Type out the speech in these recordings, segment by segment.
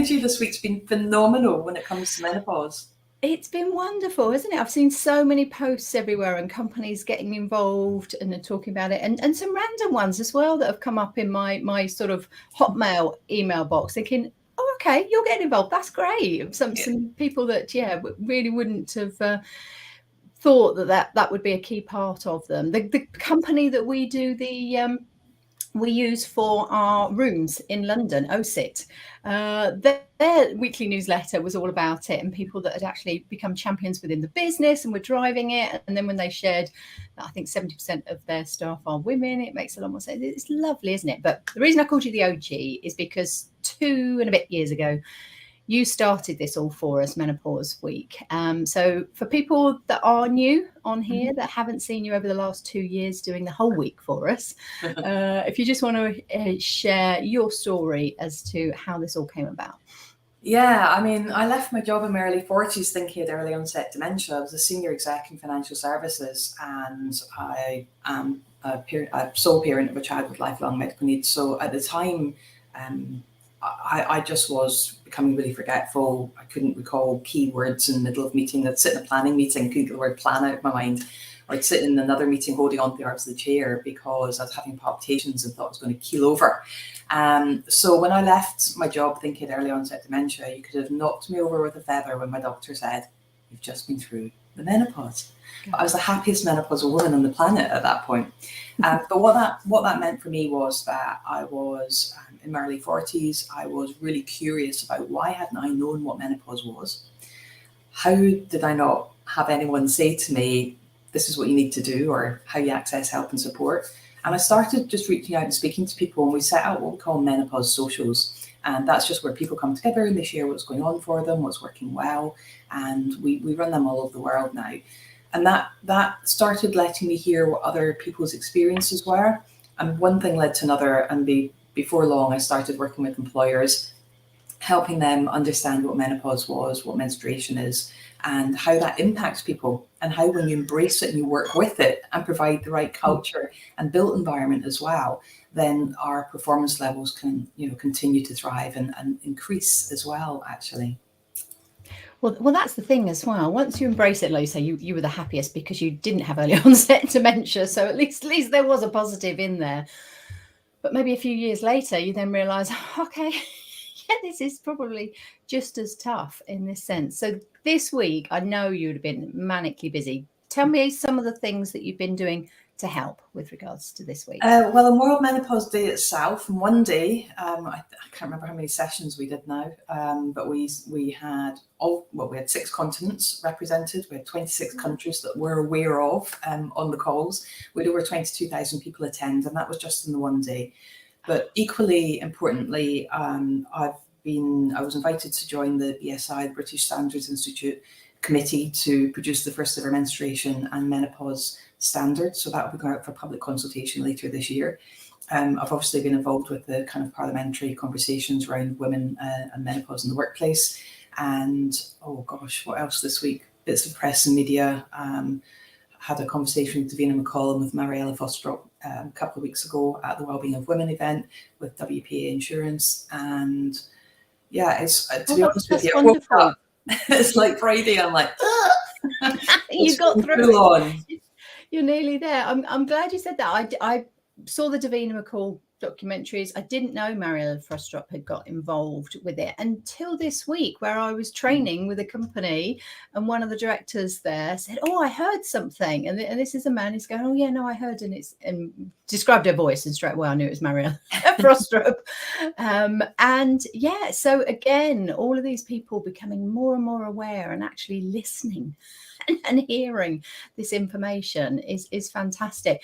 energy this week's been phenomenal when it comes to menopause. It's been wonderful, isn't it? I've seen so many posts everywhere and companies getting involved and talking about it, and some random ones as well that have come up in my sort of Hotmail email box, thinking, oh, okay, you're getting involved. That's great. Some people that really wouldn't have thought that would be a key part of them. The company that we use for our rooms in London, OSIT, their weekly newsletter was all about it, and people that had actually become champions within the business and were driving it. And then when they shared that I think 70% of their staff are women, it makes a lot more sense. It's lovely, isn't it? But the reason I called you the OG is because 2 and a bit years ago, you started this all for us, Menopause Week. So for people that are new on here, that haven't seen you over the last 2 years doing the whole week for us, if you just want to share your story as to how this all came about. Yeah, I mean, I left my job in my early 40s thinking I had early onset dementia. I was a senior exec in financial services, and I am a sole parent of a child with lifelong medical needs. So at the time, I just was becoming really forgetful. I couldn't recall keywords in the middle of meeting. I'd sit in a planning meeting, couldn't get the word plan out of my mind. Or I'd sit in another meeting holding on to the arms of the chair because I was having palpitations and thought I was going to keel over. So when I left my job thinking early onset dementia, you could have knocked me over with a feather when my doctor said, "You've just been through the menopause." But I was the happiest menopausal woman on the planet at that point. But what that meant for me was that I was in my early 40s. I was really curious about why hadn't I known what menopause was? How did I not have anyone say to me, this is what you need to do, or how you access help and support? And I started just reaching out and speaking to people, and we set out what we call menopause socials. And that's just where people come together and they share what's going on for them, what's working well. And we run them all over the world now. And that started letting me hear what other people's experiences were. And one thing led to another. And before long, I started working with employers, helping them understand what menopause was, what menstruation is, and how that impacts people, and how when you embrace it and you work with it and provide the right culture and built environment as well, then our performance levels can continue to thrive and increase as well, actually. Well, that's the thing as well. Once you embrace it, like you say, you were the happiest because you didn't have early onset dementia. So at least there was a positive in there. But maybe a few years later, you then realise, okay, yeah, this is probably just as tough in this sense. So this week, I know you would have been manically busy. Tell me some of the things that you've been doing to help with regards to this week. Well, on World Menopause Day itself, in one day, I can't remember how many sessions we did now, but we had we had 6 continents represented. We had 26 countries that we're aware of on the calls. We had over 22,000 people attend, and that was just in the one day. But equally importantly, I was invited to join the BSI, the British Standards Institute committee, to produce the first ever menstruation and menopause standard. So that will be going out for public consultation later this year. I've obviously been involved with the kind of parliamentary conversations around women and menopause in the workplace. And oh gosh, what else this week? Bits of press and media. Had a conversation with Davina McCall and with Mariella Fostrop a couple of weeks ago at the Wellbeing of Women event with WPA Insurance. And yeah, it's to be honest with you, wonderful. It's like Friday. I'm like, you got through it. You're nearly there. I'm glad you said that. I saw the Davina McCall documentaries. I didn't know Mariella Frostrop had got involved with it until this week, where I was training with a company, and one of the directors there said, "Oh, I heard something," and this is a man who's going, "Oh yeah, no, I heard," and described her voice, and straight away I knew it was Mariella Frostrop. And yeah, so again, all of these people becoming more and more aware and actually listening and hearing this information is fantastic.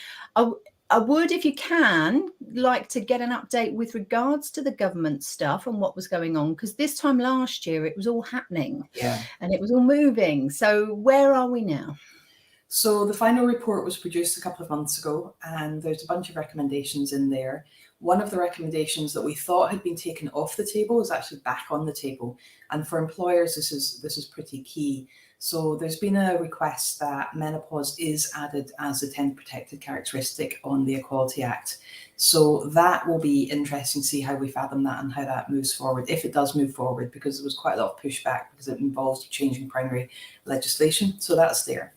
I would, if you can, like to get an update with regards to the government stuff and what was going on, because this time last year it was all happening, and it was all moving. So where are we now? So the final report was produced a couple of months ago, and there's a bunch of recommendations in there. One of the recommendations that we thought had been taken off the table is actually back on the table. And for employers, this is pretty key. So there's been a request that menopause is added as a 10th protected characteristic on the Equality Act. So that will be interesting to see how we fathom that and how that moves forward, if it does move forward, because there was quite a lot of pushback because it involves changing primary legislation. So that's there.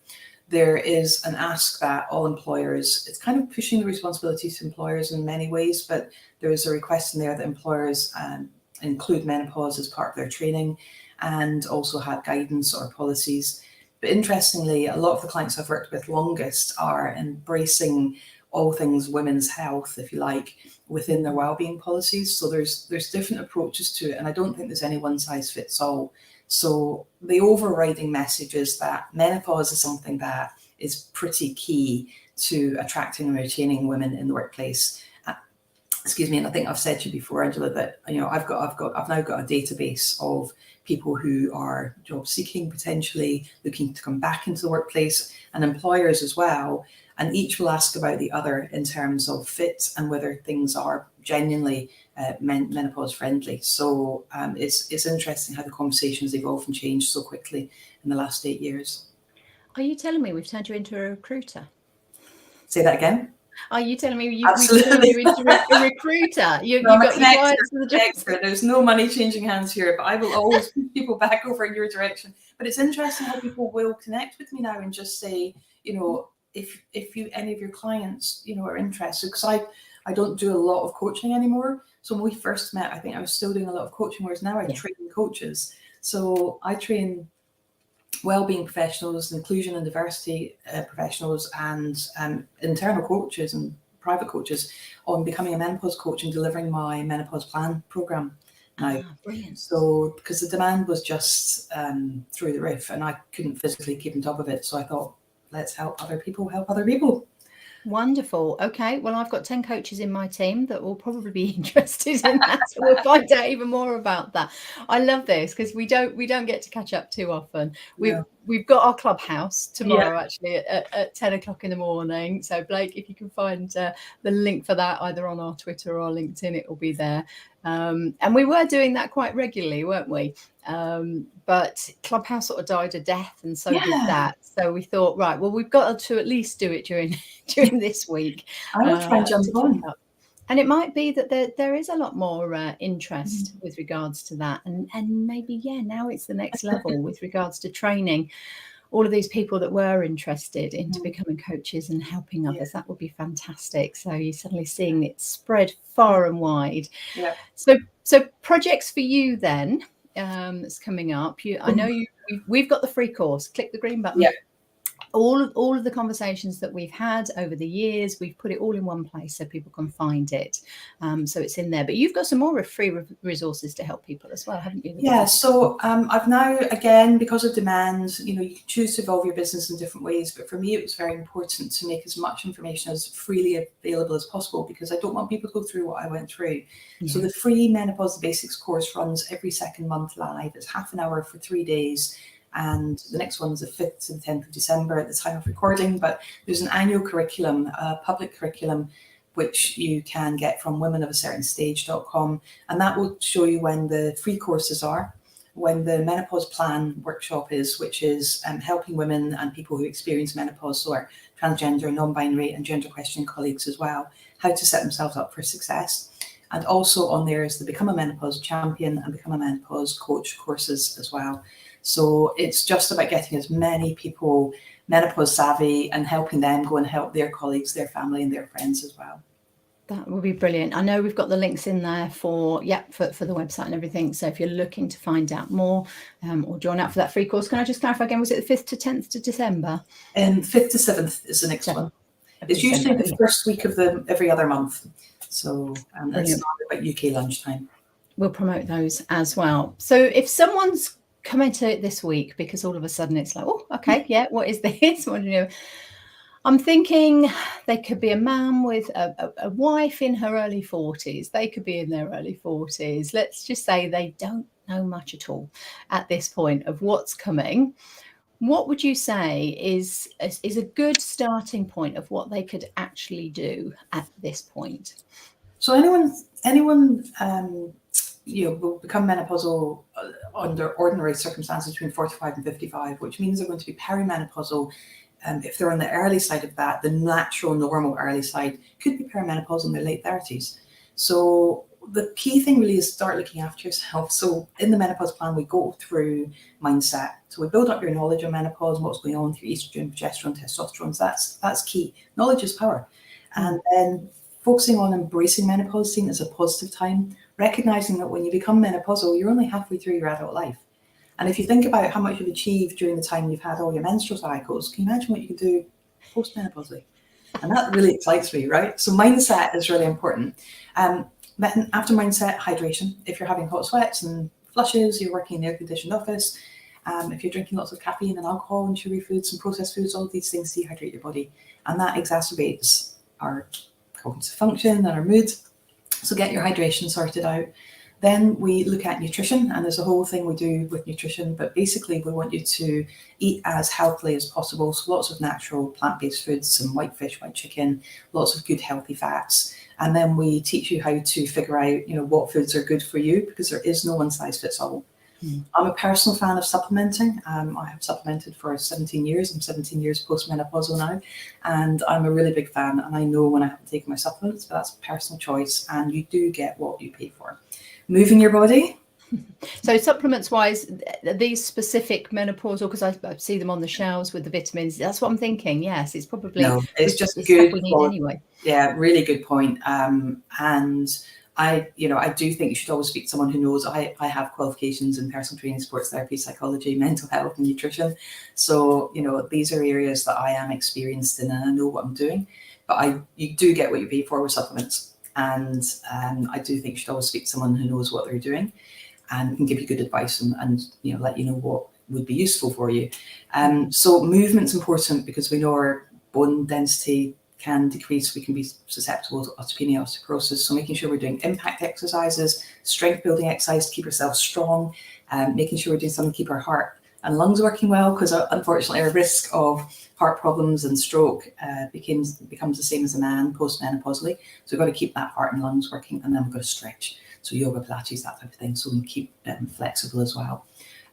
There is an ask that all employers, it's kind of pushing the responsibility to employers in many ways, but there is a request in there that employers include menopause as part of their training and also have guidance or policies. But interestingly, a lot of the clients I've worked with longest are embracing all things women's health, if you like, within their wellbeing policies. So there's different approaches to it, and I don't think there's any one size fits all. So the overriding message is that menopause is something that is pretty key to attracting and retaining women in the workplace. Excuse me, and I think I've said to you before, Angela, that I've now got a database of people who are job seeking, potentially looking to come back into the workplace, and employers as well. And each will ask about the other in terms of fit and whether things are genuinely menopause friendly. So it's interesting how the conversations evolve and change so quickly in the last 8 years. Are you telling me we've turned you into a recruiter? Say that again. Are you telling me we've turned you into a recruiter? You got your clients for the job. There's no money changing hands here, but I will always put people back over in your direction. But it's interesting how people will connect with me now and just say, if you any of your clients, are interested, because I don't do a lot of coaching anymore. So when we first met, I think I was still doing a lot of coaching, whereas now I train coaches. So I train wellbeing professionals, inclusion and diversity professionals, and internal coaches and private coaches on becoming a menopause coach and delivering my menopause plan program now. Brilliant. So because the demand was just through the roof and I couldn't physically keep on top of it. So I thought, let's help other people help other people. Wonderful. Okay. Well, I've got 10 coaches in my team that will probably be interested in that. So we'll find out even more about that. I love this because we don't get to catch up too often. We've got our clubhouse tomorrow actually at 10 o'clock in the morning. So Blake, if you can find the link for that either on our Twitter or LinkedIn, it will be there. And we were doing that quite regularly, weren't we? But Clubhouse sort of died a death, and so did that. So we thought, right, well, we've got to at least do it during this week. I will try and jump on. And it might be that there is a lot more interest with regards to that. And maybe, now it's the next level with regards to training all of these people that were interested into becoming coaches and helping others. That would be fantastic. So you're suddenly seeing it spread far and wide. Yeah. So projects for you then that's coming up. I know we've got the free course. Click the green button. Yeah. All of the conversations that we've had over the years, we've put it all in one place so people can find it. So it's in there. But you've got some more free resources to help people as well, haven't you? Yeah. So I've now, again, because of demand, you can choose to evolve your business in different ways. But for me, it was very important to make as much information as freely available as possible because I don't want people to go through what I went through. Yeah. So the free Menopause Basics course runs every second month live. It's half an hour for 3 days. And the next one's the 5th to the 10th of December at the time of recording. But there's an annual curriculum, a public curriculum, which you can get from womenofacertainstage.com. And that will show you when the free courses are, when the menopause plan workshop is, which is helping women and people who experience menopause, so our transgender, non-binary and gender questioning colleagues as well, how to set themselves up for success. And also on there is the Become a Menopause Champion and Become a Menopause Coach courses as well. So it's just about getting as many people menopause savvy and helping them go and help their colleagues, their family and their friends as well. That will be brilliant. I know we've got the links in there for the website and everything. So if you're looking to find out more or join out for that free course, can I just clarify again, was it the 5th to 10th to December? 5th to 7th is the next one. It's usually the first week of every other month. So it's about UK lunchtime. We'll promote those as well. So if someone's come into it this week because all of a sudden it's like, oh, okay, what is this? I'm thinking they could be a man with a wife in her early 40s. They could be in their early 40s. Let's just say they don't know much at all at this point of what's coming. What would you say is a good starting point of what they could actually do at this point? So anyone will become menopausal under ordinary circumstances between 45 and 55, which means they're going to be perimenopausal if they're on the early side of that, the natural, normal early side could be perimenopause in their late 30s. So the key thing really is start looking after yourself. So in the menopause plan, we go through mindset. So we build up your knowledge of menopause, what's going on through estrogen, progesterone, testosterone. So that's key. Knowledge is power. And then focusing on embracing menopause, seeing it as a positive time, recognizing that when you become menopausal, you're only halfway through your adult life. And if you think about how much you've achieved during the time you've had all your menstrual cycles, can you imagine what you can do post-menopausally? And that really excites me, right? So mindset is really important. After mindset, hydration. If you're having hot sweats and flushes, you're working in an air-conditioned office, if you're drinking lots of caffeine and alcohol and sugary foods and processed foods, all of these things dehydrate your body. And that exacerbates our cognitive function and our mood. So get your hydration sorted out. Then we look at nutrition, and there's a whole thing we do with nutrition, but basically we want you to eat as healthily as possible. So lots of natural plant-based foods, some white fish, white chicken, lots of good healthy fats. And then we teach you how to figure out, what foods are good for you, because there is no one size fits all. I'm a personal fan of supplementing. I have supplemented for 17 years. I'm 17 years postmenopausal now, and I'm a really big fan. And I know when I haven't taken my supplements, but that's a personal choice, and you do get what you pay for. Moving your body. So supplements wise, these specific menopausal, because I see them on the shelves with the vitamins. That's what I'm thinking. Yes, it's probably it's just it's good we need anyway. Yeah, really good point. And I do think you should always speak to someone who knows. I have qualifications in personal training, sports therapy, psychology, mental health, and nutrition. So these are areas that I am experienced in, and I know what I'm doing. But you do get what you pay for with supplements. And I do think you should always speak to someone who knows what they're doing and can give you good advice and let you know what would be useful for you. So movement's important, because we know our bone density can decrease. We can be susceptible to osteopenia, osteoporosis. So making sure we're doing impact exercises, strength building exercise to keep ourselves strong, making sure we're doing something to keep our heart and lungs working well, because unfortunately our risk of heart problems and stroke becomes the same as a man postmenopausally. So we've got to keep that heart and lungs working, and then we've got to stretch. So yoga, Pilates, that type of thing, so we can keep them flexible as well.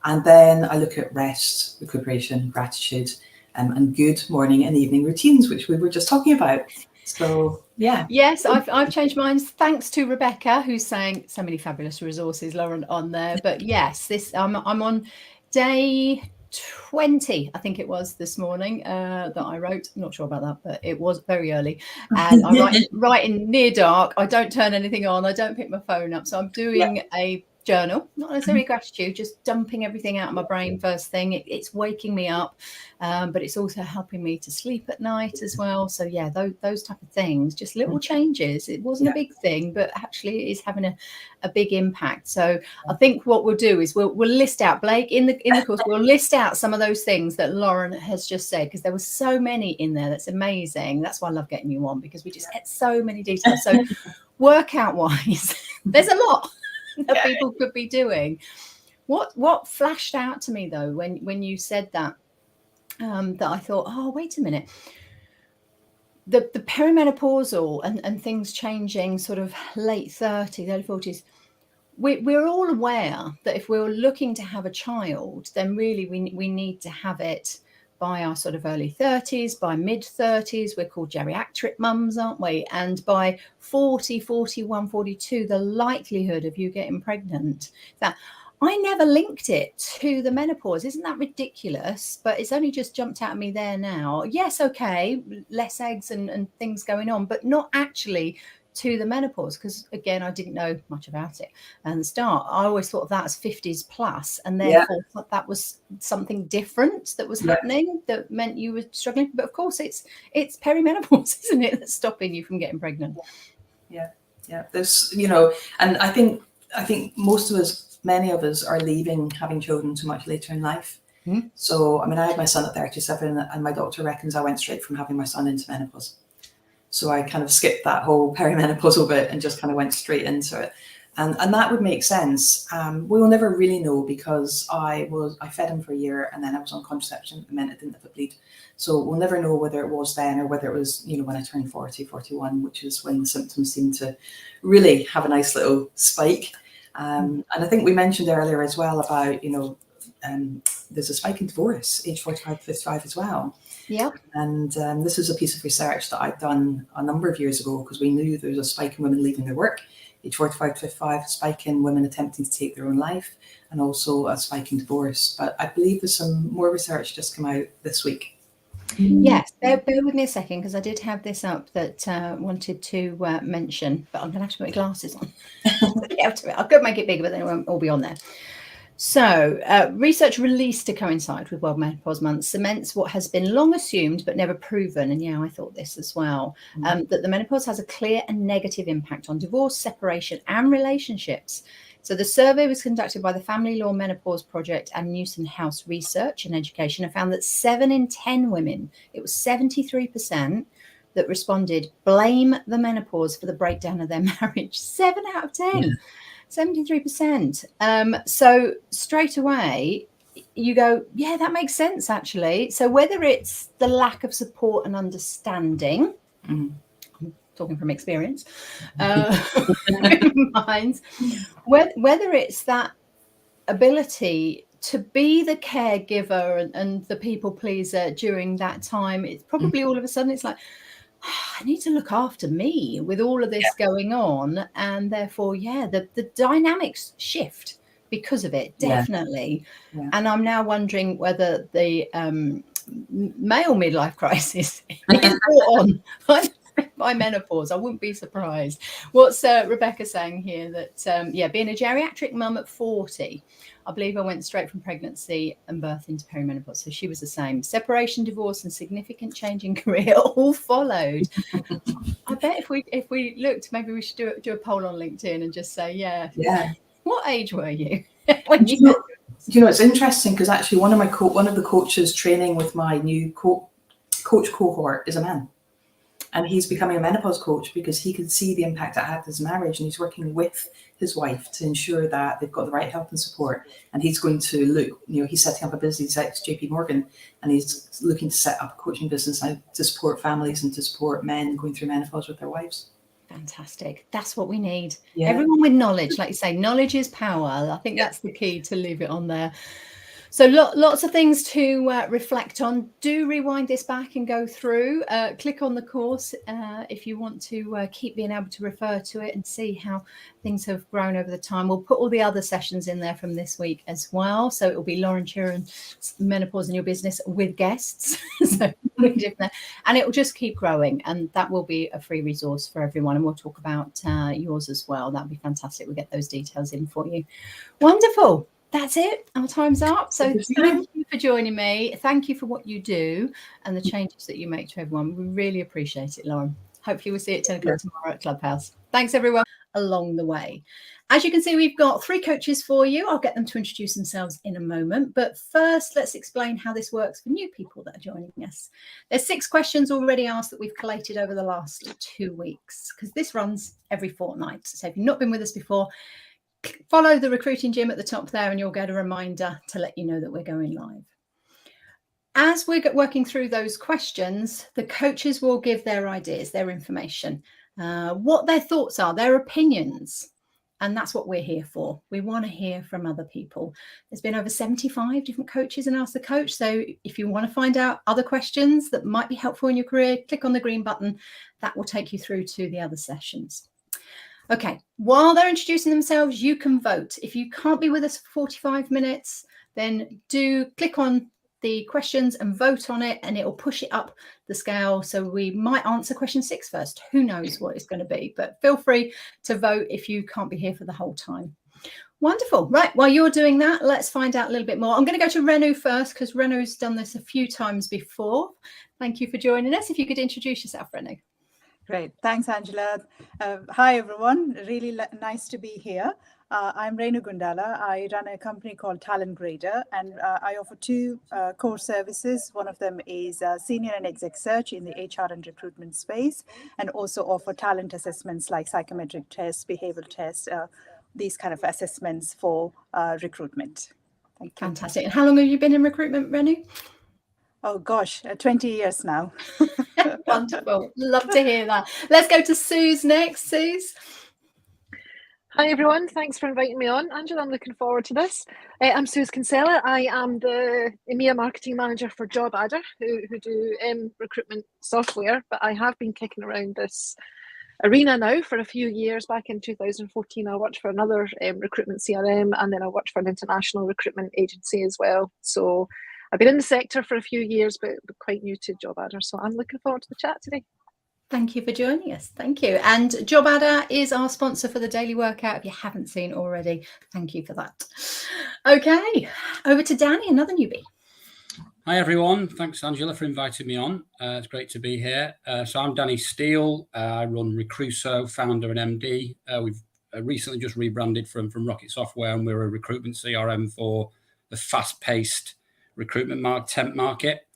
And then I look at rest, recuperation, gratitude, and good morning and evening routines, which we were just talking about. So yeah. Yes, I've changed mine thanks to Rebecca, who's saying so many fabulous resources, Lauren, on there. But yes, I'm on day 20, I think it was this morning, that I wrote. I'm not sure about that, but it was very early. And I'm writing near dark. I don't turn anything on. I don't pick my phone up. So I'm doing a journal, not necessarily gratitude, just dumping everything out of my brain first thing. It's waking me up, but it's also helping me to sleep at night as well. So yeah, those type of things, just little changes. It wasn't a big thing, but actually it is having a big impact. So I think what we'll do is we'll list out, Blake, in the course, we'll list out some of those things that Lauren has just said, because there were so many in there. That's amazing. That's why I love getting you on, because we just get so many details. So workout wise, there's a lot that people could be doing. What flashed out to me though when you said that, that I thought, oh, wait a minute, the perimenopausal and things changing sort of late 30s, early 40s, we're all aware that if we're looking to have a child, then really we need to have it by our sort of early 30s, by mid 30s. We're called geriatric mums, aren't we? And by 40, 41, 42, the likelihood of you getting pregnant, that I never linked it to the menopause. Isn't that ridiculous? But it's only just jumped out at me there now. Yes, okay, less eggs and things going on, but not actually to the menopause, because again, I didn't know much about it at the start. I always thought of that as 50s plus, and therefore that was something different that was happening that meant you were struggling. But of course, it's perimenopause, isn't it, that's stopping you from getting pregnant? Yeah. There's and I think most of us, many of us, are leaving having children too much later in life. So I mean, I had my son at 37, and my doctor reckons I went straight from having my son into menopause. So I kind of skipped that whole perimenopausal bit and just kind of went straight into it. And that would make sense. We will never really know, because I fed him for a year, and then I was on contraception. It meant I didn't have a bleed. So we'll never know whether it was then or whether it was, when I turned 40, 41, which is when the symptoms seemed to really have a nice little spike. And I think we mentioned earlier as well about, there's a spike in divorce, age 45 to 55 as well. Yeah. And this was a piece of research that I'd done a number of years ago, because we knew there was a spike in women leaving their work, age 45 to 55, a spike in women attempting to take their own life, and also a spike in divorce. But I believe there's some more research just come out this week. Yes, bear with me a second, because I did have this up that wanted to mention, but I'm going to have to put my glasses on. I could make it bigger, but then it won't all be on there. So research released to coincide with World Menopause Month cements what has been long assumed but never proven, and yeah, I thought this as well, that the menopause has a clear and negative impact on divorce, separation and relationships. So the survey was conducted by the Family Law Menopause Project and Newson House Research and Education, and found that 7 in 10 women, it was 73%, that responded blame the menopause for the breakdown of their marriage. 7 out of 10. Yeah. 73%. So straight away you go, yeah, that makes sense actually. So whether it's the lack of support and understanding, I'm talking from experience, minds, whether it's that ability to be the caregiver and the people pleaser during that time, it's probably all of a sudden it's like, I need to look after me with all of this going on, and therefore, the dynamics shift because of it, definitely. Yeah. And I'm now wondering whether the male midlife crisis is brought on by menopause. I wouldn't be surprised. What's Rebecca saying here? That being a geriatric mum at 40, I believe I went straight from pregnancy and birth into perimenopause. So she was the same. Separation, divorce, and significant change in career all followed. I bet if we looked, maybe we should do a poll on LinkedIn and just say, what age were you when you? You know, it's interesting, because actually one of the coaches training with my new coach cohort is a man. And he's becoming a menopause coach because he could see the impact it had on his marriage, and he's working with his wife to ensure that they've got the right help and support. And he's going to look, he's setting up a business, he's JP Morgan, and he's looking to set up a coaching business now to support families and to support men going through menopause with their wives. Fantastic. That's what we need. Yeah. Everyone with knowledge, like you say, knowledge is power. I think that's the key, to leave it on there. So lots of things to reflect on. Do rewind this back and go through. Click on the course if you want to keep being able to refer to it and see how things have grown over the time. We'll put all the other sessions in there from this week as well. So it will be Lauren Chiren, Menopause in Your Business, with guests. So and it will just keep growing, and that will be a free resource for everyone. And we'll talk about yours as well. That'd be fantastic. We'll get those details in for you. Wonderful. That's it. Our time's up. So thank you for joining me. Thank you for what you do and the changes that you make to everyone. We really appreciate it, Lauren. Hopefully we'll see you at 10 o'clock tomorrow at Clubhouse. Thanks, everyone, along the way. As you can see, we've got 3 coaches for you. I'll get them to introduce themselves in a moment. But first, let's explain how this works for new people that are joining us. There's 6 questions already asked that we've collated over the last 2 weeks, because this runs every fortnight. So if you've not been with us before, follow the recruiting gym at the top there and you'll get a reminder to let you know that we're going live. As we're working through those questions, the coaches will give their ideas, their information, what their thoughts are, their opinions. And that's what we're here for. We want to hear from other people. There's been over 75 different coaches in Ask the Coach. So if you want to find out other questions that might be helpful in your career, click on the green button. That will take you through to the other sessions. Okay, while they're introducing themselves, you can vote. If you can't be with us for 45 minutes, then do click on the questions and vote on it, and it will push it up the scale. So we might answer question 6 first. Who knows what it's going to be, but feel free to vote if you can't be here for the whole time. Wonderful. Right, while you're doing that, let's find out a little bit more. I'm going to go to Renu first, because Renu's done this a few times before. Thank you for joining us. If you could introduce yourself, Renu. Great. Thanks, Angela. Hi, everyone. Really nice to be here. I'm Renu Gundala. I run a company called Talent Grader, and I offer 2 core services. One of them is senior and exec search in the HR and recruitment space, and also offer talent assessments like psychometric tests, behavioral tests, these kind of assessments for recruitment. Thank you. Fantastic. And how long have you been in recruitment, Renu? Oh, gosh, 20 years now. Wonderful. Love to hear that. Let's go to Sooz next. Sooz. Hi everyone, thanks for inviting me on. Angela, I'm looking forward to this. I'm Sooz Kinsella. I am the EMEA marketing manager for JobAdder, who do recruitment software, but I have been kicking around this arena now for a few years. Back in 2014, I worked for another recruitment CRM, and then I worked for an international recruitment agency as well. So I've been in the sector for a few years, but quite new to JobAdder. So I'm looking forward to the chat today. Thank you for joining us. Thank you. And JobAdder is our sponsor for the daily workout. If you haven't seen already, thank you for that. Okay, over to Danny, another newbie. Hi everyone, thanks Angela for inviting me on. It's great to be here. So I'm Danny Steele. I run Recruso, founder and MD. We've recently just rebranded from Rocket Software, and we're a recruitment CRM for the fast-paced recruitment temp market.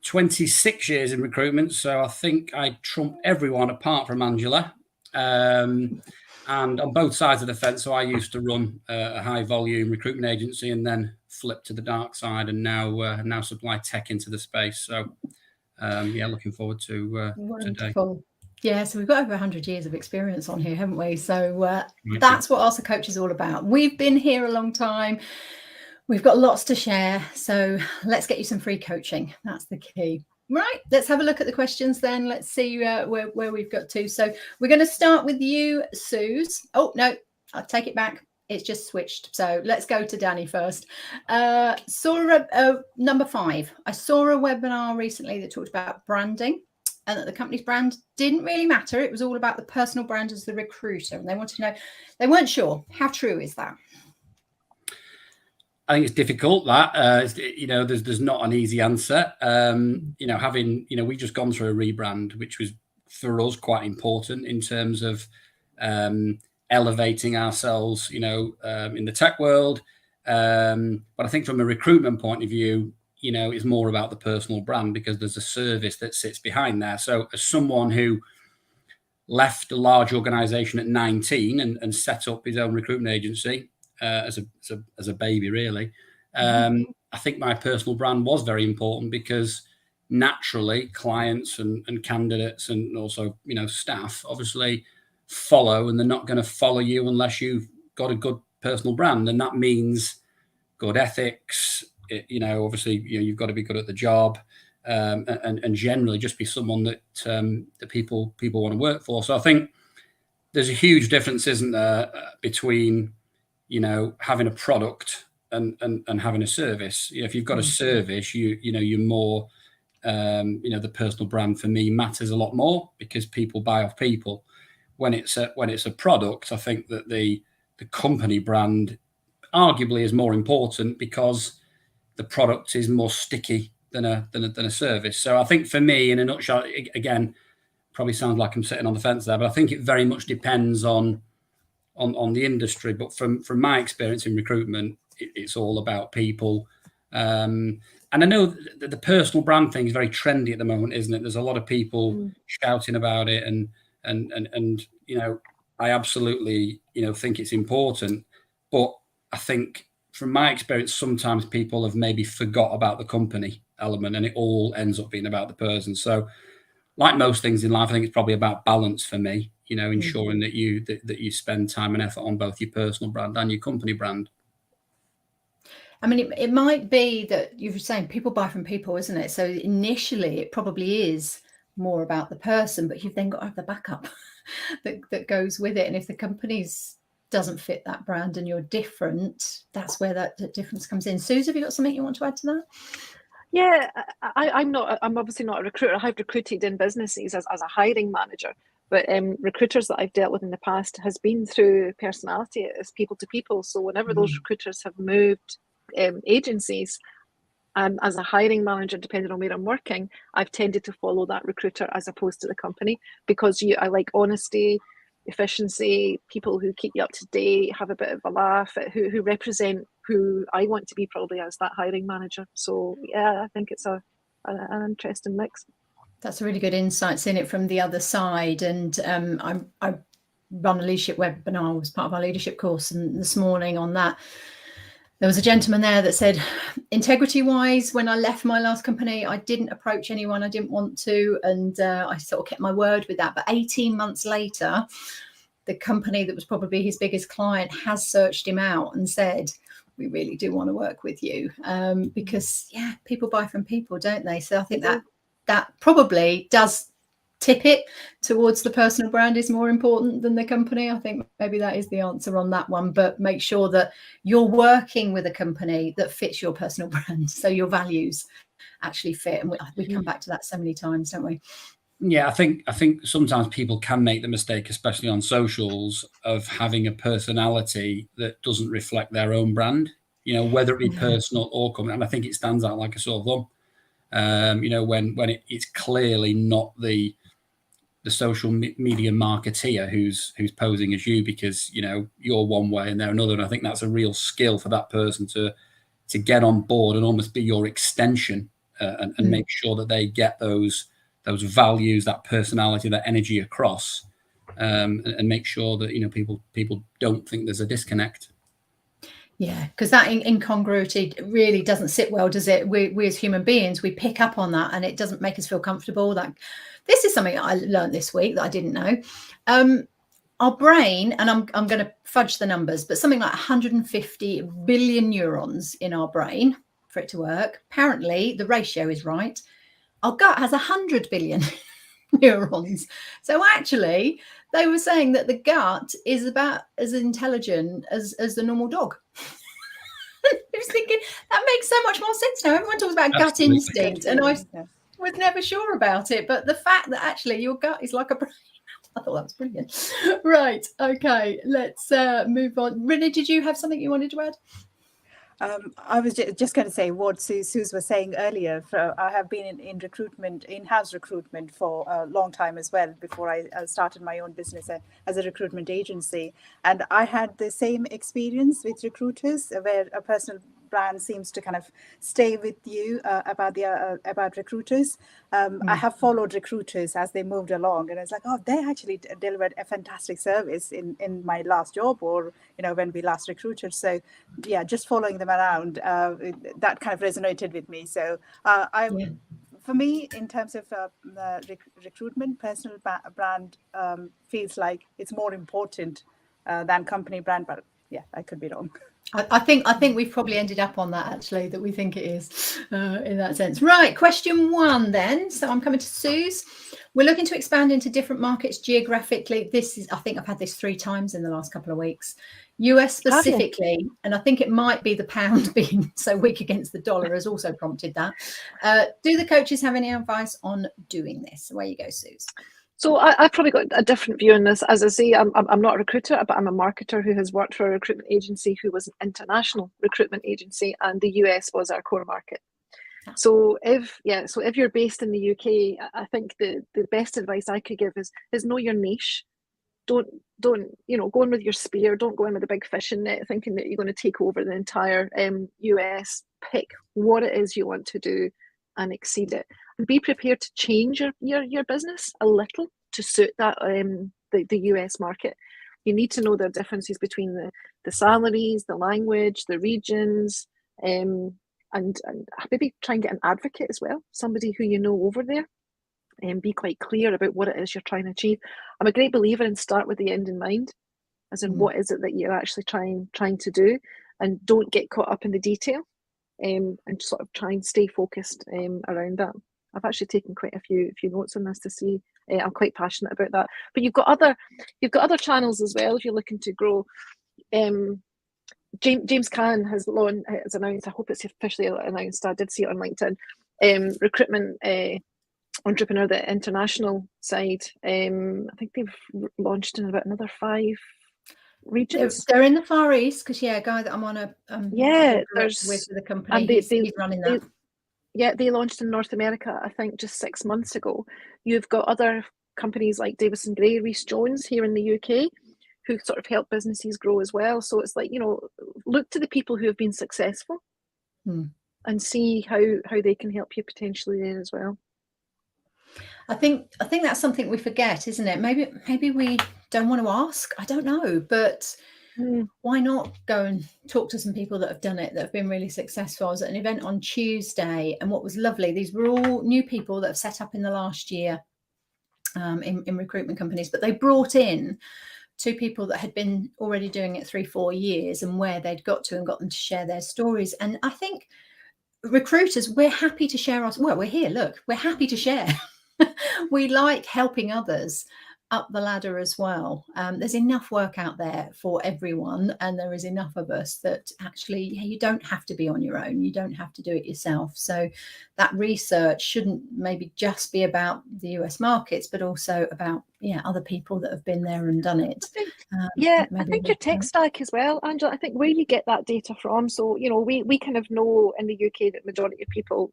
26 years in recruitment, so I think I trump everyone apart from Angela. And on both sides of the fence, so I used to run a high-volume recruitment agency and then flip to the dark side, and now supply tech into the space. So, yeah, looking forward to today. Yeah, so we've got over 100 years of experience on here, haven't we? So that's what Ask the Coach is all about. We've been here a long time. We've got lots to share, so let's get you some free coaching. That's the key. Right, let's have a look at the questions then. Let's see where we've got to. So we're going to start with you, Sooz. Oh, no, I'll take it back. It's just switched. So let's go to Danny first. Number 5. I saw a webinar recently that talked about branding and that the company's brand didn't really matter. It was all about the personal brand as the recruiter. And they wanted to know, they weren't sure. How true is that? I think it's difficult that, there's not an easy answer. We've just gone through a rebrand, which was for us quite important in terms of elevating ourselves, in the tech world. But I think from a recruitment point of view, it's more about the personal brand because there's a service that sits behind there. So as someone who left a large organization at 19 and set up his own recruitment agency, as a baby, really. I think my personal brand was very important because naturally clients and candidates and also, staff obviously follow, and they're not going to follow you unless you've got a good personal brand. And that means good ethics, obviously, you've got to be good at the job, and generally just be someone that people want to work for. So I think there's a huge difference, isn't there, between having a product and having a service. If you've got a service, you're more, the personal brand for me matters a lot more because people buy off people. When it's a product, I think that the company brand arguably is more important because the product is more sticky than a service. So I think for me, in a nutshell, again, probably sounds like I'm sitting on the fence there, but I think it very much depends on the industry. But from my experience in recruitment, it's all about people. And I know that the personal brand thing is very trendy at the moment, isn't it? There's a lot of people shouting about it, and I absolutely think it's important. But I think from my experience, sometimes people have maybe forgot about the company element, and it all ends up being about the person. So, like most things in life, I think it's probably about balance for me. Ensuring that you spend time and effort on both your personal brand and your company brand. I mean, it might be that you were saying people buy from people, isn't it? So initially, it probably is more about the person, but you've then got to have the backup that goes with it. And if the company's doesn't fit that brand and you're different, that's where that difference comes in. Sooz, have you got something you want to add to that? Yeah, I'm obviously not a recruiter. I've recruited in businesses as a hiring manager, but recruiters that I've dealt with in the past has been through personality, as people to people. So whenever those recruiters have moved agencies, as a hiring manager, depending on where I'm working, I've tended to follow that recruiter as opposed to the company, because I like honesty, efficiency, people who keep you up to date, have a bit of a laugh, who represent who I want to be probably as that hiring manager. So yeah, I think it's an interesting mix. That's a really good insight, seeing it from the other side. And I run a leadership webinar as part of our leadership course, and this morning on that, there was a gentleman there that said, integrity-wise, when I left my last company, I didn't approach anyone I didn't want to, and I sort of kept my word with that. But 18 months later, the company that was probably his biggest client has searched him out and said, we really do want to work with you, because people buy from people, don't they? So I think that probably does tip it towards the personal brand is more important than the company. I think maybe that is the answer on that one, but make sure that you're working with a company that fits your personal brand, so your values actually fit. And we come back to that so many times, don't we? Yeah, I think sometimes people can make the mistake, especially on socials, of having a personality that doesn't reflect their own brand, whether it be personal or company. And I think it stands out like a sore thumb, when it's clearly not the social media marketeer who's posing as you, because, you're one way and they're another. And I think that's a real skill for that person to get on board and almost be your extension, and make sure that they get those values, that personality, that energy across, and make sure that people don't think there's a disconnect. Yeah, because that incongruity really doesn't sit well, does it? We as human beings, we pick up on that, and it doesn't make us feel comfortable. This is something I learned this week that I didn't know. Our brain, and I'm going to fudge the numbers, but something like 150 billion neurons in our brain for it to work. Apparently, the ratio is right. Our gut has 100 billion neurons. So actually, they were saying that the gut is about as intelligent as the normal dog. I was thinking, that makes so much more sense now. Everyone talks about gut instinct, and I was never sure about it. But the fact that actually your gut is like a brain, I thought that was brilliant. Right. Okay. Let's move on. Renu, did you have something you wanted to add? I was just going to say what Sooz was saying earlier. I have been in recruitment, in-house recruitment for a long time as well, before I started my own business as a recruitment agency. And I had the same experience with recruiters, where a personal brand seems to kind of stay with you about recruiters. I have followed recruiters as they moved along, and it's like, oh, they actually delivered a fantastic service in my last job, or when we last recruited. So yeah, just following them around, that kind of resonated with me. So for me, in terms of recruitment, personal brand feels like it's more important than company brand, but yeah, I could be wrong. I think we've probably ended up on that, actually, that we think it is in that sense. Right, question 1 then. So I'm coming to Sooz. We're looking to expand into different markets geographically. I think I've had this 3 times in the last couple of weeks. US specifically, and I think it might be the pound being so weak against the dollar has also prompted that. Do the coaches have any advice on doing this? Away you go, Sooz. So I've probably got a different view on this. As I say, I'm not a recruiter, but I'm a marketer who has worked for a recruitment agency who was an international recruitment agency, and the US was our core market. So if you're based in the UK, I think the best advice I could give is know your niche. Don't go in with your spear. Don't go in with a big fishing net thinking that you're going to take over the entire US. Pick what it is you want to do and exceed it, and be prepared to change your business a little to suit that the US market. You need to know the differences between the salaries, the language, the regions, and maybe try and get an advocate as well, somebody who you know over there, and be quite clear about what it is you're trying to achieve. I'm a great believer in start with the end in mind, as in what is it that you're actually trying to do, and don't get caught up in the detail. And sort of try and stay focused around that. I've actually taken quite a few notes on this to see. I'm quite passionate about that. But you've got other channels as well if you're looking to grow. James Cannon has announced. I hope it's officially announced. I did see it on LinkedIn. Recruitment entrepreneur, the international side. I think they've launched in about another 5 regions. They're in the Far East, because a guy that I'm on there's with the company, and he's running that. They launched in North America, I think, just 6 months ago. You've got other companies like Davison Gray, Rhys Jones here in the UK, who sort of help businesses grow as well. So it's like, look to the people who have been successful and see how they can help you potentially there as well. I think that's something we forget, isn't it? Maybe we don't want to ask. I don't know, but why not go and talk to some people that have done it, that have been really successful? I was at an event on Tuesday, and what was lovely, these were all new people that have set up in the last year in recruitment companies, but they brought in to people that had been already doing it 3-4 years and where they'd got to and got them to share their stories. And I think recruiters, we're happy to share we're here, look, we're happy to share. We like helping others up the ladder as well. There's enough work out there for everyone, and there is enough of us that actually you don't have to be on your own, you don't have to do it yourself. So that research shouldn't maybe just be about the US markets, but also about other people that have been there and done it. I think your tech stack as well, Angela. I think where you get that data from. So we kind of know in the UK that majority of people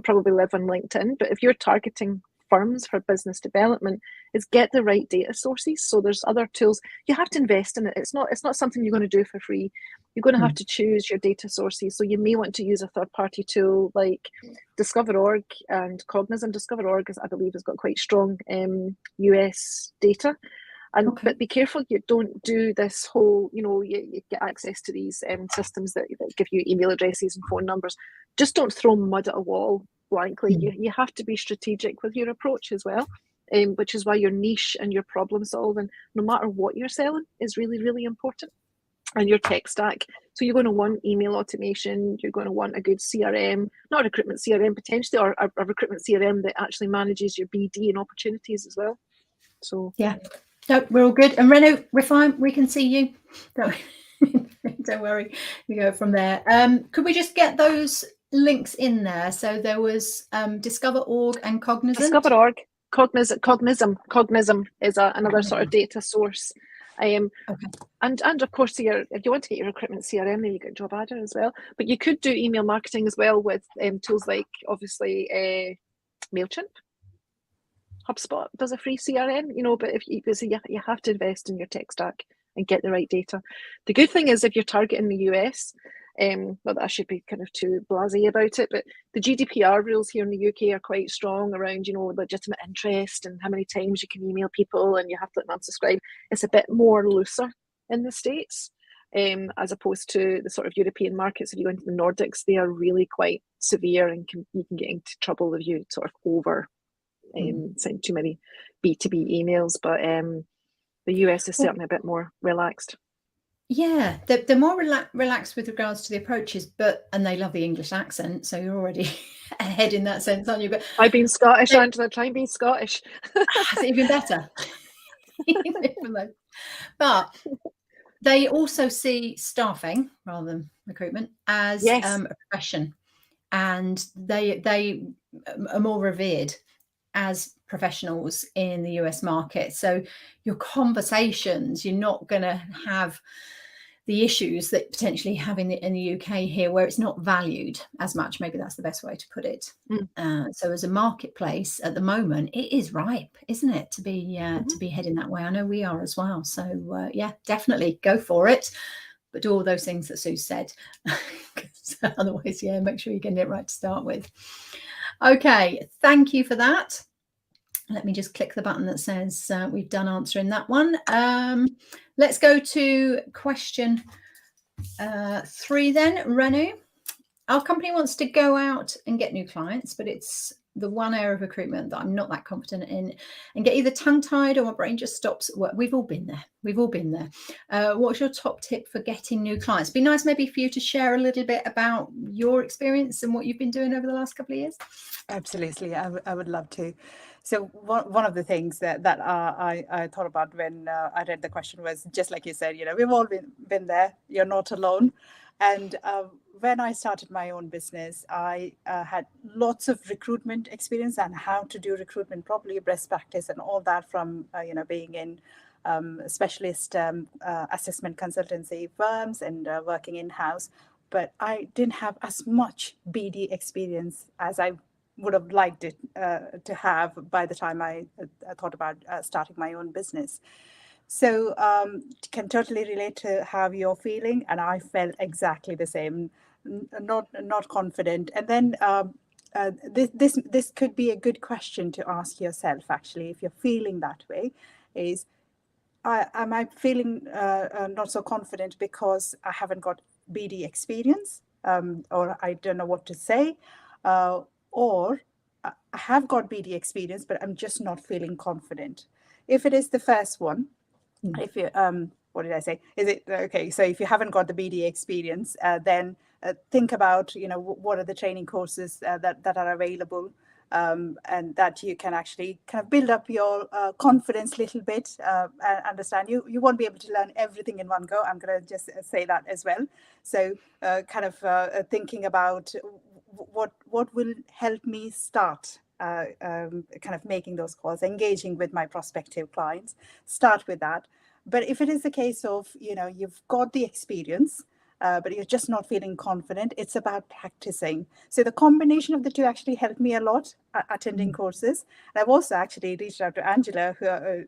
probably live on LinkedIn, but if you're targeting firms for business development, is get the right data sources. So there's other tools. You have to invest in it. It's not something you're going to do for free. You're going to have to choose your data sources. So you may want to use a third-party tool like Discover.org and Cognizant. Discover.org, I believe, has got quite strong US data. But be careful you don't do this whole, you get access to these systems that give you email addresses and phone numbers. Just don't throw mud at a wall blankly. You have to be strategic with your approach as well, which is why your niche and your problem solving, no matter what you're selling, is really, really important. And your tech stack. So you're going to want email automation, you're going to want a good CRM, not a recruitment CRM potentially, or a recruitment CRM that actually manages your BD and opportunities as well. So no, we're all good. And Renu, we're fine. We can see you. Don't worry. We go from there. Could we just get those links in there? So there was Discover.org and Cognizant. Discover.org, Cognizant is another sort of data source. And of course, if you want to get your recruitment CRM, then you get Job Adder as well. But you could do email marketing as well with tools like obviously MailChimp. HubSpot does a free CRM, but you have to invest in your tech stack and get the right data. The good thing is if you're targeting the US, not that I should be kind of too blasé about it, but the GDPR rules here in the UK are quite strong around, legitimate interest and how many times you can email people and you have to let them unsubscribe. It's a bit more looser in the States, as opposed to the sort of European markets. If you go into the Nordics, they are really quite severe and you can get into trouble if you sort of send too many B2B emails. But the US is certainly a bit more relaxed. Yeah, they're more relaxed with regards to the approaches, and they love the English accent, so you're already ahead in that sense, aren't you? But I've been Scottish, Angela. Try and be Scottish. It's even better. But they also see staffing rather than recruitment as a profession, and they are more revered as professionals in the US market. So your conversations, you're not going to have the issues that potentially have in the UK here, where it's not valued as much. Maybe that's the best way to put it. So as a marketplace at the moment, it is ripe, isn't it, to be heading that way? I know we are as well. So definitely go for it, but do all those things that Sooz said. Otherwise, make sure you're getting it right to start with. Okay, thank you for that. Let me just click the button that says we've done answering that one. Let's go to question 3 then. Renu, our company wants to go out and get new clients, but it's the one area of recruitment that I'm not that confident in, and get either tongue-tied or my brain just stops at work. We've all been there. What's your top tip for getting new clients? Be nice maybe for you to share a little bit about your experience and what you've been doing over the last couple of years. Absolutely, I would love to. So one of the things that I thought about when I read the question was just like you said, we've all been there. You're not alone. And when I started my own business, I had lots of recruitment experience and how to do recruitment properly, best practice, and all that from being in specialist assessment consultancy firms and working in-house. But I didn't have as much BD experience as I would have liked it to have by the time I thought about starting my own business. So can totally relate to how you're feeling, and I felt exactly the same, not confident. And then this could be a good question to ask yourself, actually, if you're feeling that way, is am I feeling not so confident because I haven't got BD experience, or I don't know what to say, or I have got BD experience, but I'm just not feeling confident. If it is the first one, If you, what did I say? Is it okay? So if you haven't got the BD experience, then think about, what are the training courses that are available, and that you can actually kind of build up your confidence a little bit. And understand you won't be able to learn everything in one go. I'm going to just say that as well. So kind of thinking about what will help me start kind of making those calls, engaging with my prospective clients. Start with that. But if it is a case of, you've got the experience, but you're just not feeling confident, it's about practicing. So the combination of the two actually helped me a lot attending courses. And I've also actually reached out to Angela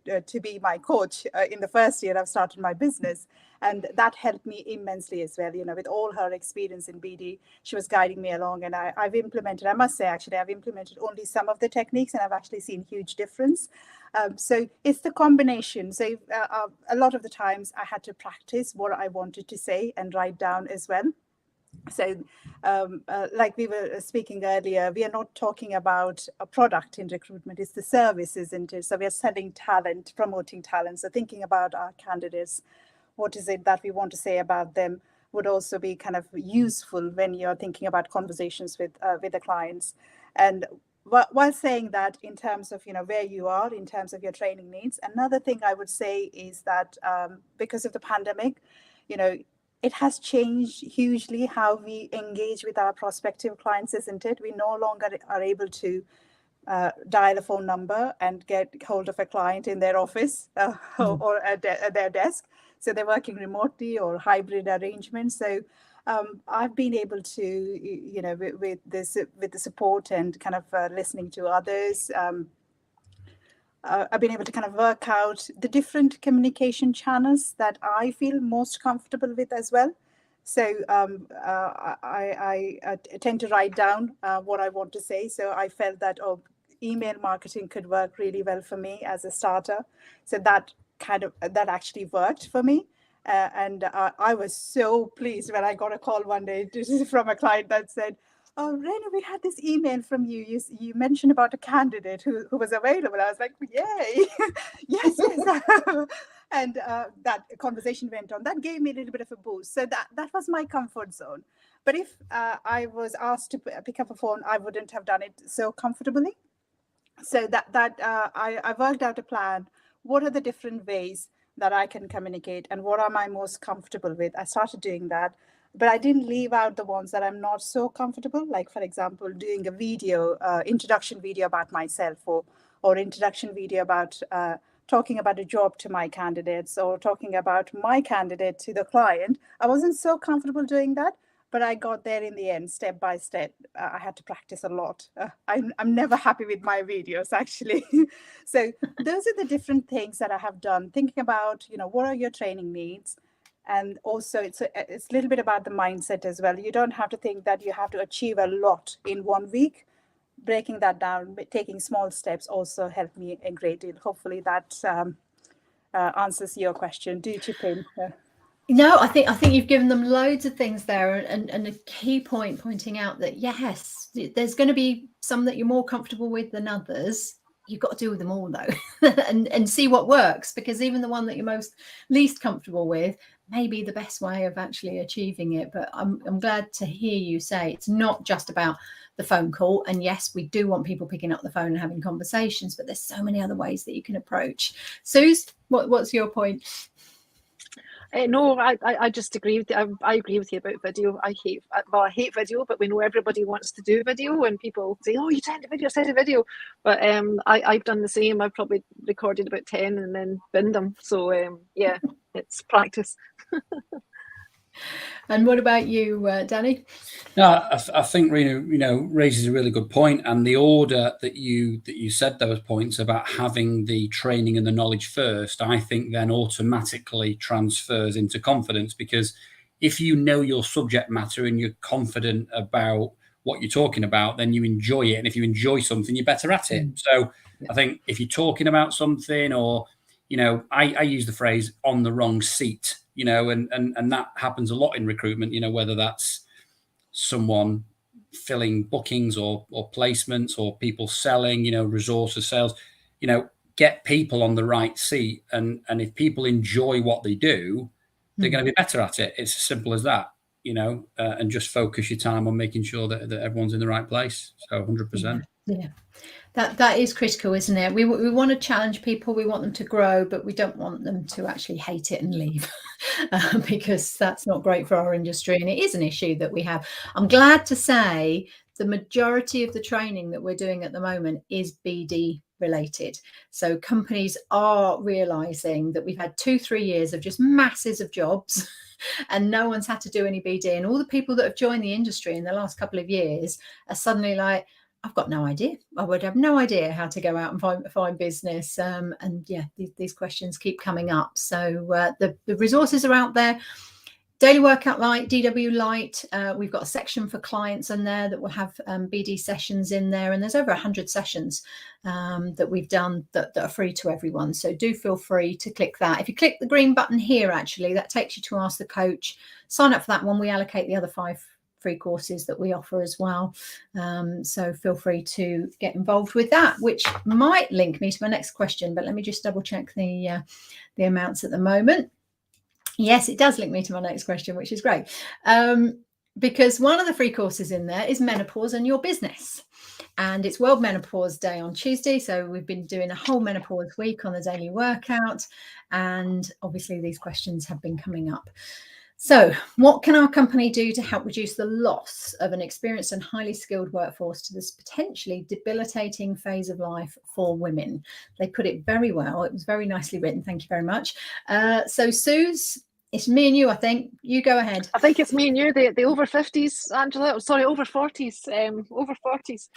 to be my coach in the first year I've started my business. And that helped me immensely as well. With all her experience in BD, she was guiding me along. And I've implemented, I must say, actually, I've implemented only some of the techniques, and I've actually seen huge difference. So it's the combination. So a lot of the times I had to practice what I wanted to say and write down as well. So like we were speaking earlier, we are not talking about a product in recruitment, it's the service, isn't it? So we are selling talent, promoting talent. So thinking about our candidates, what is it that we want to say about them would also be kind of useful when you're thinking about conversations with the clients. And while saying that, in terms of where you are in terms of your training needs, another thing I would say is that because of the pandemic, it has changed hugely how we engage with our prospective clients, isn't it? We no longer are able to dial a phone number and get hold of a client in their office or at their desk. So they're working remotely or hybrid arrangements. So I've been able to, with the support and kind of listening to others, I've been able to kind of work out the different communication channels that I feel most comfortable with as well. So I tend to write down what I want to say. So I felt that email marketing could work really well for me as a starter. So that actually worked for me. And I was so pleased when I got a call one day from a client that said, "Oh, Renu, we had this email from you. You mentioned about a candidate who was available." I was like, "Yay, yes." And that conversation went on. That gave me a little bit of a boost. So that was my comfort zone. But if I was asked to pick up a phone, I wouldn't have done it so comfortably. So I worked out a plan. What are the different ways that I can communicate, and what am I most comfortable with? I started doing that, but I didn't leave out the ones that I'm not so comfortable. Like, for example, doing a video, introduction video about myself, or introduction video about talking about a job to my candidates, or talking about my candidate to the client. I wasn't so comfortable doing that, but I got there in the end, step by step. I had to practice a lot. I'm never happy with my videos, actually. So those are the different things that I have done, thinking about, what are your training needs? And also it's a little bit about the mindset as well. You don't have to think that you have to achieve a lot in 1 week. Breaking that down, taking small steps also helped me a great deal. Hopefully that answers your question. Do chip in. No, I think you've given them loads of things there, and a key point pointing out that yes, there's going to be some that you're more comfortable with than others. You've got to do with them all though, and see what works, because even the one that you're least comfortable with may be the best way of actually achieving it. But I'm glad to hear you say it's not just about the phone call. And yes, we do want people picking up the phone and having conversations, but there's so many other ways that you can approach. Sooz, what's your point? No, I just agree with you. I agree with you about video. I hate video, but we know everybody wants to do video, and people say, "Oh, you send a video." But I've done the same. I've probably recorded about 10 and then binned them. So yeah, it's practice. And what about you, Danny? No, I think Renu, raises a really good point, and the order that you said those points about having the training and the knowledge first, I think then automatically transfers into confidence, because if you know your subject matter and you're confident about what you're talking about, then you enjoy it, and if you enjoy something, you're better at it. So I think if you're talking about something, or I use the phrase "on the wrong seat," and that happens a lot in recruitment, whether that's someone filling bookings or placements, or people selling, resources sales, get people on the right seat, and if people enjoy what they do, they're going to be better at it. It's as simple as that, and just focus your time on making sure that everyone's in the right place. So 100%. Yeah. That is critical, isn't it? We want to challenge people, we want them to grow, but we don't want them to actually hate it and leave because that's not great for our industry, and it is an issue that we have. I'm glad to say the majority of the training that we're doing at the moment is BD related. So companies are realizing that we've had 2-3 years of just masses of jobs and no one's had to do any BD, and all the people that have joined the industry in the last couple of years are suddenly like, I've got no idea. I would have no idea how to go out and find business. And yeah, these questions keep coming up. So the resources are out there. Daily Workout Lite, DW Lite. We've got a section for clients in there that will have BD sessions in there. And there's over 100 sessions that we've done that are free to everyone. So do feel free to click that. If you click the green button here, actually, that takes you to Ask the Coach. Sign up for that one. We allocate the other 5 free courses that we offer as well. So feel free to get involved with that, which might link me to my next question, but let me just double check the amounts at the moment. Yes, it does link me to my next question, which is great. Because one of the free courses in there is Menopause and Your Business. And it's World Menopause Day on Tuesday. So we've been doing a whole menopause week on the daily workout. And obviously these questions have been coming up. So what can our company do to help reduce the loss of an experienced and highly skilled workforce to this potentially debilitating phase of life for women? They put it very well. It was very nicely written. Thank you very much. So Sooz, it's me and you, I think. You go ahead. I think it's me and you, the over 50s, Angela. Sorry, over 40s. Over 40s.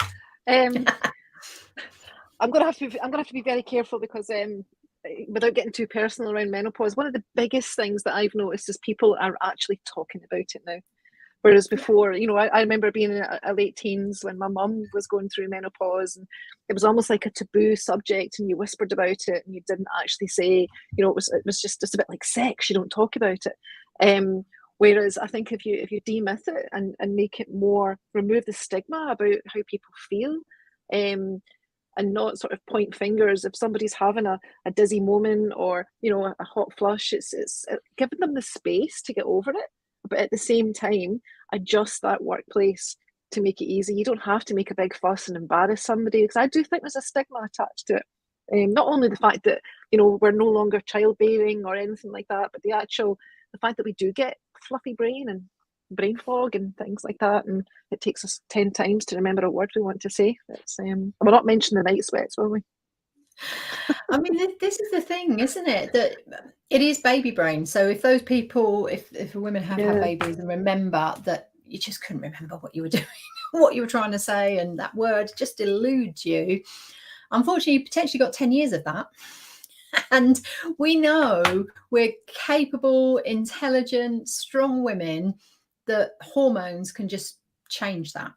I'm gonna have to be very careful because without getting too personal around menopause, one of the biggest things that I've noticed is people are actually talking about it now. Whereas before, I remember being in a late teens when my mum was going through menopause, and it was almost like a taboo subject, and you whispered about it and you didn't actually say, it was just a bit like sex. You don't talk about it. Whereas I think if you demyth it and make it more, remove the stigma about how people feel, and not sort of point fingers. If somebody's having a dizzy moment or, a hot flush, it's giving them the space to get over it. But at the same time, adjust that workplace to make it easy. You don't have to make a big fuss and embarrass somebody, because I do think there's a stigma attached to it. Not only the fact that, we're no longer childbearing or anything like that, but the fact that we do get fluffy brain and brain fog and things like that, and it takes us 10 times to remember a word we want to say. We'll not mention the night sweats, will we? I mean, this is the thing, isn't it, that it is baby brain. So if those people, if women have had babies and remember that you just couldn't remember what you were doing, what you were trying to say, and that word just eludes you, unfortunately you potentially got 10 years of that. And we know we're capable, intelligent, strong women, that hormones can just change that.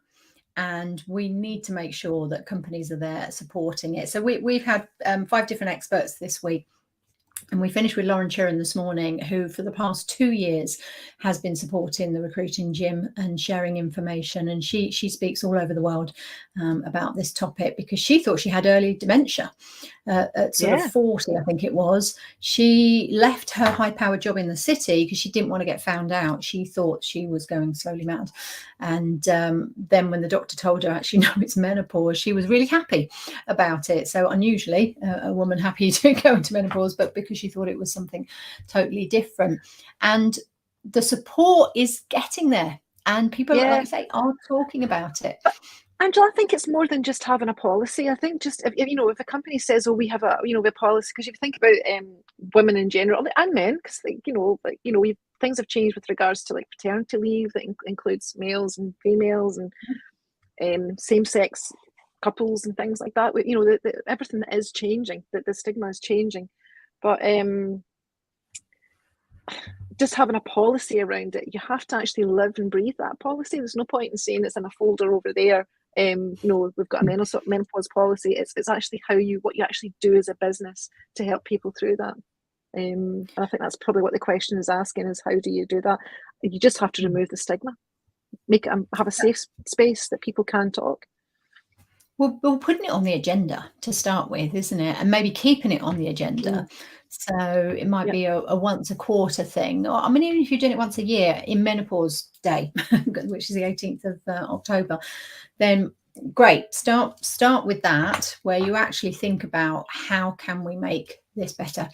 And we need to make sure that companies are there supporting it. So we've had 5 different experts this week. And we finished with Lauren Chiren this morning, who for the past 2 years has been supporting the Recruiting Gym and sharing information. And she speaks all over the world about this topic, because she thought she had early dementia at sort of 40, I think it was. She left her high-powered job in the city because she didn't want to get found out. She thought she was going slowly mad. And then when the doctor told her, actually, no, it's menopause, she was really happy about it. So unusually, a woman happy to go into menopause, but because she thought it was something totally different. And the support is getting there. And people, like I say, are talking about it. But Angela, I think it's more than just having a policy. I think just if a company says, "Oh, we have a a policy," because if you think about women in general and men, because things have changed with regards to like paternity leave that includes males and females and same-sex couples and things like that. Everything that is changing, that the stigma is changing, but just having a policy around it, you have to actually live and breathe that policy. There's no point in saying it's in a folder over there. We've got a menopause policy. It's actually what you actually do as a business to help people through that. And I think that's probably what the question is asking, is how do you do that? You just have to remove the stigma, make it have a safe space that people can talk. Well, putting it on the agenda to start with, isn't it? And maybe keeping it on the agenda. So it might be a once a quarter thing. Or, I mean, even if you're doing it once a year in Menopause Day, which is the 18th of October, then great. Start with that, where you actually think about how can we make this better.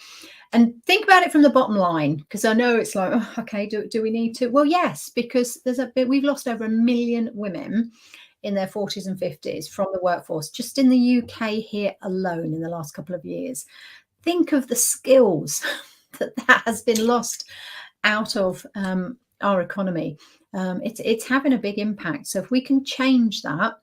And think about it from the bottom line, because I know it's like, oh, okay, do we need to? Well, yes, because we've lost over 1 million women in their 40s and 50s from the workforce, just in the UK here alone in the last couple of years. Think of the skills that has been lost out of our economy. It's having a big impact. So if we can change that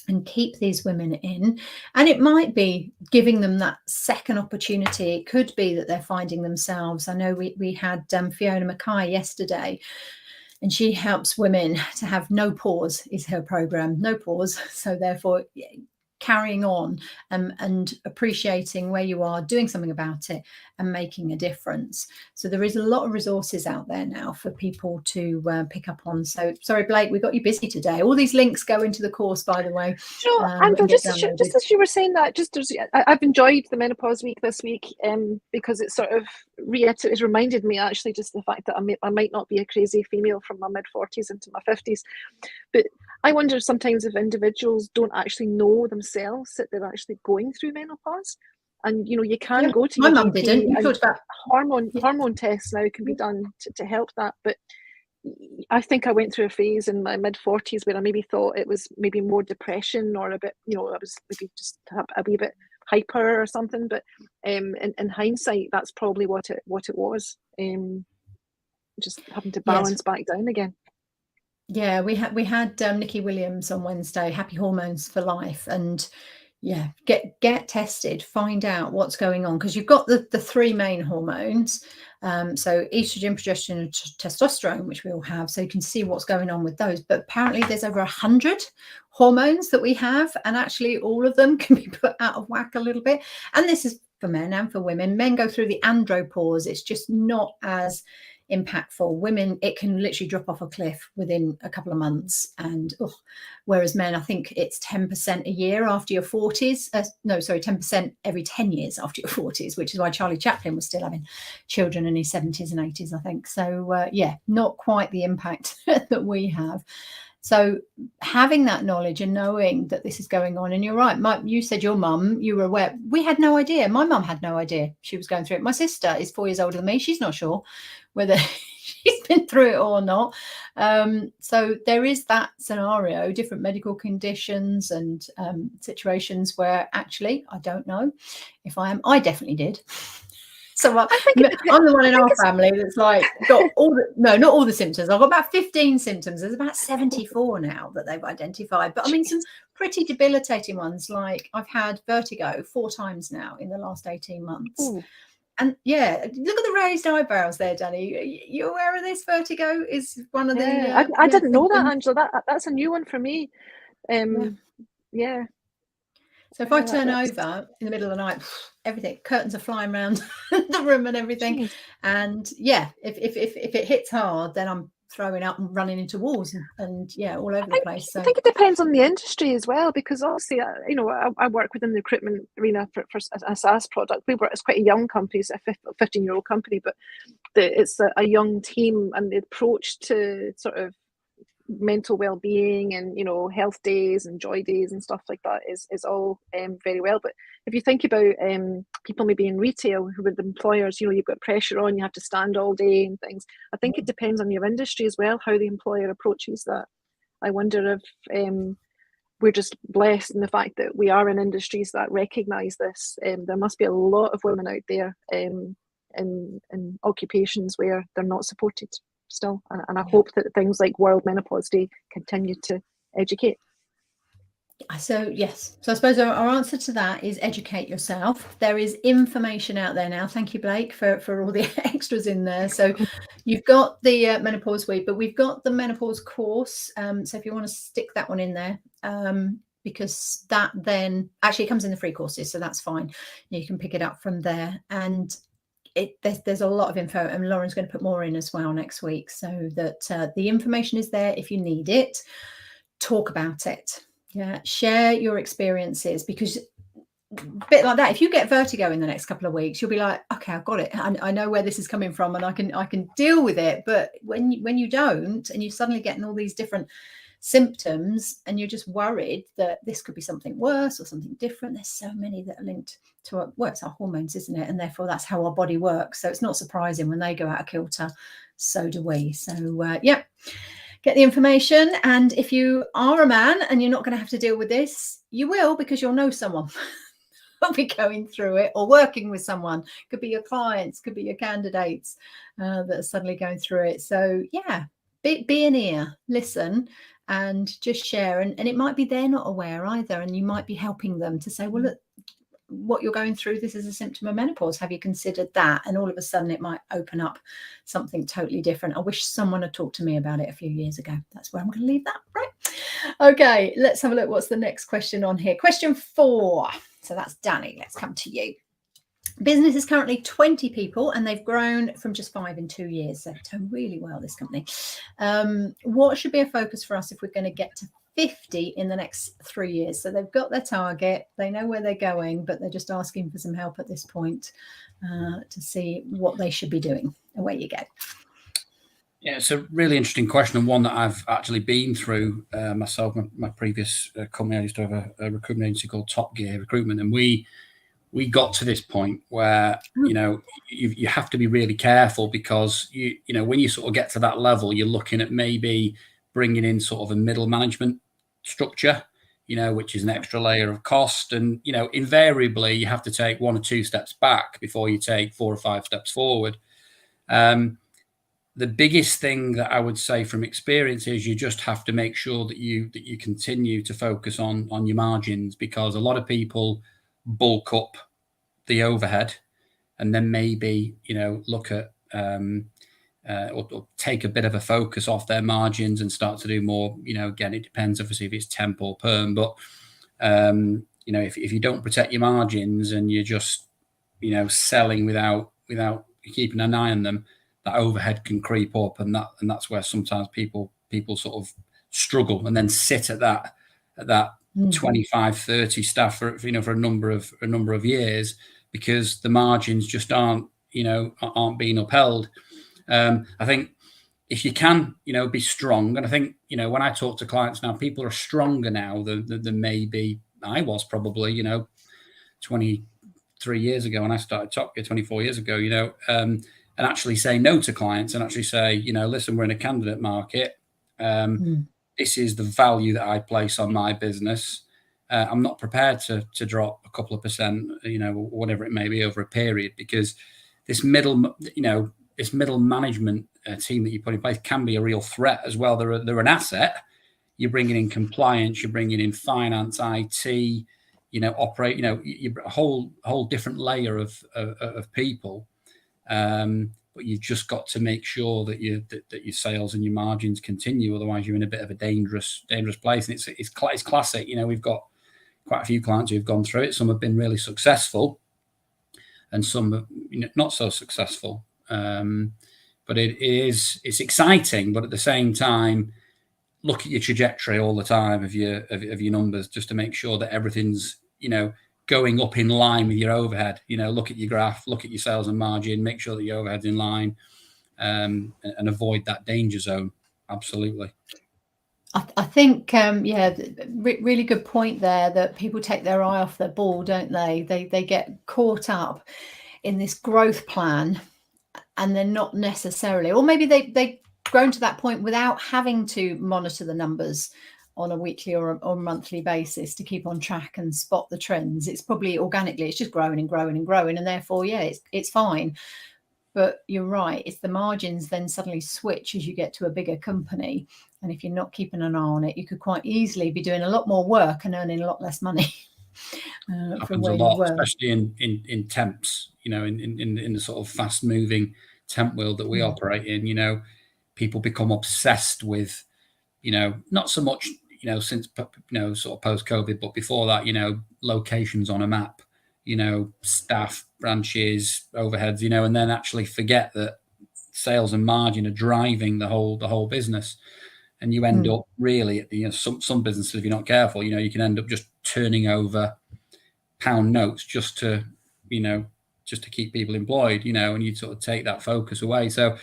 and keep these women in, and it might be giving them that second opportunity. It could be that they're finding themselves. I know we had Fiona Mackay yesterday, and she helps women to have no pause, is her program, no pause. So therefore, carrying on and appreciating where you are, doing something about it and making a difference. So there is a lot of resources out there now for people to pick up on. So sorry, Blake, we got you busy today. All these links go into the course, by the way. And just as you were saying that, I've enjoyed the Menopause Week this week because it sort of it reminded me actually just the fact that I might not be a crazy female from my mid-40s into my 50s, but I wonder sometimes if individuals don't actually know themselves that they're actually going through menopause. And you can go to my mum didn't. You talked about hormone tests now can be done to help that. But I think I went through a phase in my mid-40s where I maybe thought it was maybe more depression or a bit, I was maybe just a wee bit hyper or something. But in hindsight, that's probably what it was. Just having to balance back down again. Yeah, we had Nikki Williams on Wednesday, Happy Hormones for Life, and get tested, find out what's going on, because you've got the three main hormones, so estrogen, progesterone, and testosterone, which we all have, so you can see what's going on with those. But apparently there's over 100 hormones that we have, and actually all of them can be put out of whack a little bit. And this is for men and for women. Men go through the andropause. It's just not as impactful. Women, it can literally drop off a cliff within a couple of months, and whereas men, I think it's 10% a year after your 40s. 10% every 10 years after your 40s, which is why Charlie Chaplin was still having children in his 70s and 80s, I think. So not quite the impact that we have. So having that knowledge and knowing that this is going on, and you're right, you said your mum, you were aware. We had no idea. My mum had no idea she was going through it. My sister is 4 years older than me. She's not sure whether she's been through it or not. So there is that scenario, different medical conditions and situations where actually I don't know if I am. I definitely did. So I'm the one in our family that's like got not all the symptoms. I've got about 15 symptoms. There's about 74 now that they've identified. But I mean, some pretty debilitating ones, like I've had vertigo 4 times now in the last 18 months. Ooh. And look at the raised eyebrows there, Danny. You aware of this? Vertigo is one of the... I didn't know that, Angela. That's a new one for me. Yeah. So if I turn over in the middle of the night, everything, curtains are flying around the room and everything. Jeez. And if it hits hard, then I'm throwing up and running into walls and all over the place. So I think it depends on the industry as well, because obviously, I work within the recruitment arena for a SaaS product. It's quite a young company, it's a 15-year-old company, but it's a young team, and the approach to sort of mental well-being and health days and joy days and stuff like that is all very well. But if you think about people maybe in retail who with employers, you've got pressure on, you have to stand all day and things. I think it depends on your industry as well, how the employer approaches that. I wonder if we're just blessed in the fact that we are in industries that recognise this. There must be a lot of women out there in occupations where they're not supported still, and I hope that things like World Menopause Day continue to educate. So yes, so I suppose our answer to that is educate yourself. There is information out there now. Thank you, Blake, for all the extras in there. So you've got the Menopause Week, but we've got the Menopause course. So if you want to stick that one in there, because that then actually comes in the free courses, so that's fine. You can pick it up from there. And there's a lot of info, and Lauren's going to put more in as well next week, so that the information is there if you need it. Talk about it. Yeah, share your experiences, because a bit like that, if you get vertigo in the next couple of weeks, you'll be like, okay, I've got it. I know where this is coming from, and I can deal with it. But when you don't, and you're suddenly getting all these different symptoms, and you're just worried that this could be something worse or something different. There's so many that are linked to it's our hormones, isn't it? And therefore that's how our body works. So it's not surprising when they go out of kilter. So do we. So yeah. Get the information. And if you are a man and you're not going to have to deal with this, you will, because you'll know someone will be going through it or working with someone. Could be your clients, could be your candidates that are suddenly going through it. So yeah, be an ear, listen, and just share. And it might be they're not aware either. And you might be helping them to say, well, look, what you're going through, this is a symptom of menopause. Have you considered that? And all of a sudden it might open up something totally different. I wish someone had talked to me about it a few years ago. That's where I'm going to leave that. Right. Okay, let's have a look. What's the next question on here? Question 4. So that's Danny. Let's come to you. Business is currently 20 people, and they've grown from just 5 in 2 years. So they've done really well, this company. What should be a focus for us if we're going to get to 50 in the next 3 years? So they've got their target, they know where they're going, but they're just asking for some help at this point to see what they should be doing. Away you go. Yeah, it's a really interesting question, and one that I've actually been through myself. My previous company, I used to have a recruitment agency called Top Gear Recruitment, and we got to this point where you have to be really careful, because you know when you sort of get to that level, you're looking at maybe bringing in sort of a middle management structure, which is an extra layer of cost. And, invariably you have to take 1 or 2 steps back before you take 4 or 5 steps forward. The biggest thing that I would say from experience is you just have to make sure that you continue to focus on your margins, because a lot of people bulk up the overhead and then maybe, look at, or take a bit of a focus off their margins and start to do more. Again, it depends obviously if it's temp or perm, but if you don't protect your margins and you're just selling without keeping an eye on them, that overhead can creep up, and that's where sometimes people sort of struggle and then sit at that 25, 30 staff for a number of years, because the margins just aren't being upheld. I think if you can, be strong, and I think, when I talk to clients now, people are stronger now than maybe I was probably, 23 years ago when I started Top Gear 24 years ago, and actually say no to clients and actually say, listen, we're in a candidate market. This is the value that I place on my business. I'm not prepared to drop a couple of percent, whatever it may be over a period, because this middle management team that you put in place can be a real threat as well. They're an asset. You're bringing in compliance, you're bringing in finance, IT, operate, you're a whole different layer of people. But you've just got to make sure that your sales and your margins continue. Otherwise, you're in a bit of a dangerous place. And it's classic. We've got quite a few clients who've gone through it. Some have been really successful, and some have, not so successful. But it's exciting. But at the same time, look at your trajectory all the time of your numbers, just to make sure that everything's going up in line with your overhead. Look at your graph, look at your sales and margin, make sure that your overhead's in line, and avoid that danger zone. Absolutely. I think, really good point there, that people take their eye off their ball, don't they? They get caught up in this growth plan, and they're not necessarily, or maybe they've grown to that point without having to monitor the numbers on a weekly or monthly basis to keep on track and spot the trends. It's probably organically, it's just growing and growing and growing, and therefore, it's fine. But you're right, it's the margins then suddenly switch as you get to a bigger company. And if you're not keeping an eye on it, you could quite easily be doing a lot more work and earning a lot less money. Happens a lot, especially in temps, in the sort of fast moving temp world that we operate in. People become obsessed with, not so much, since, sort of post-COVID, but before that, locations on a map, staff, branches, overheads, and then actually forget that sales and margin are driving the whole business. and you end up really at the, some businesses, if you're not careful, you can end up just turning over pound notes just to keep people employed, and you sort of take that focus away. So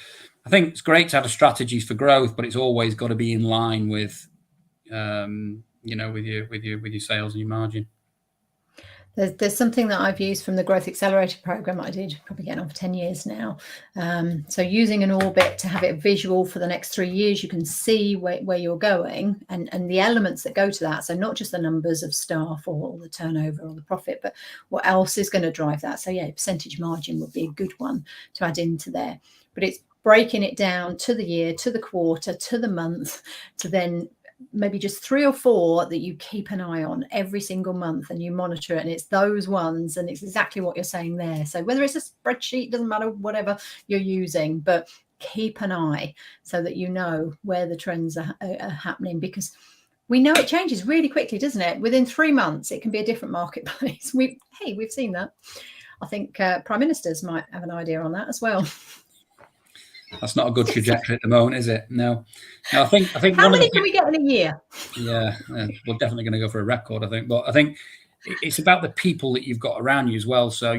I think it's great to have strategies for growth, but it's always got to be in line with with your sales and your margin. There's something that I've used from the Growth Accelerator program that I did probably getting on for 10 years now. So using an orbit to have it visual for the next 3 years, you can see where you're going and the elements that go to that. So not just the numbers of staff or the turnover or the profit, but what else is going to drive that. So yeah, percentage margin would be a good one to add into there. But it's breaking it down to the year, to the quarter, to the month, to then maybe just 3 or 4 that you keep an eye on every single month and you monitor it, and it's those ones, and it's exactly what you're saying there. So whether it's a spreadsheet, doesn't matter, whatever you're using, but keep an eye so that you know where the trends are happening, because we know it changes really quickly, doesn't it? Within 3 months it can be a different marketplace. We've seen that. I think prime ministers might have an idea on that as well. That's not a good trajectory at the moment, is it? No. I think how many can we get in a year? Yeah, we're definitely going to go for a record, I think. But I think it's about the people that you've got around you as well. So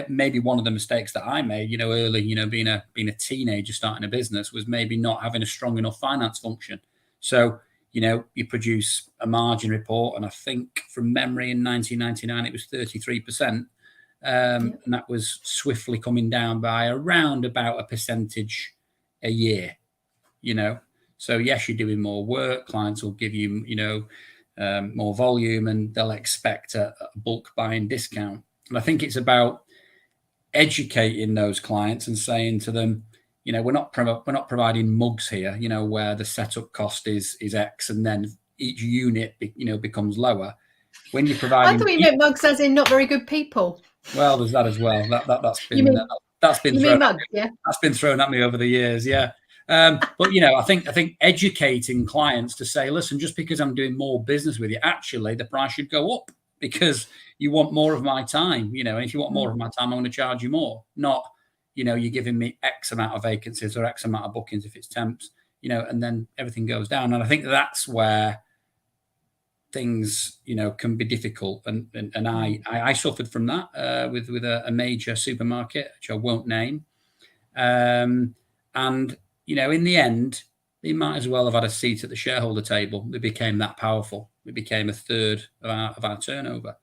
maybe one of the mistakes that I made, early, being a teenager starting a business, was maybe not having a strong enough finance function. So you produce a margin report, and I think from memory in 1999 it was 33%. And that was swiftly coming down by around about a percentage a year, So yes, you're doing more work. Clients will give you, more volume, and they'll expect a bulk buying discount. And I think it's about educating those clients and saying to them, we're not providing mugs here, where the setup cost is X, and then each unit, becomes lower. When you're providing, I thought you meant mugs as in not very good people. Well, there's that as well. That's been that's been thrown at me over the years. Yeah. But I think educating clients to say, listen, just because I'm doing more business with you, actually the price should go up because you want more of my time. And if you want more of my time, I'm going to charge you more. Not, you're giving me X amount of vacancies or X amount of bookings if it's temps. And then everything goes down. And I think that's where things can be difficult, and I suffered from that with a major supermarket, which I won't name, and in the end they might as well have had a seat at the shareholder table. They became that powerful. It became a third of our turnover,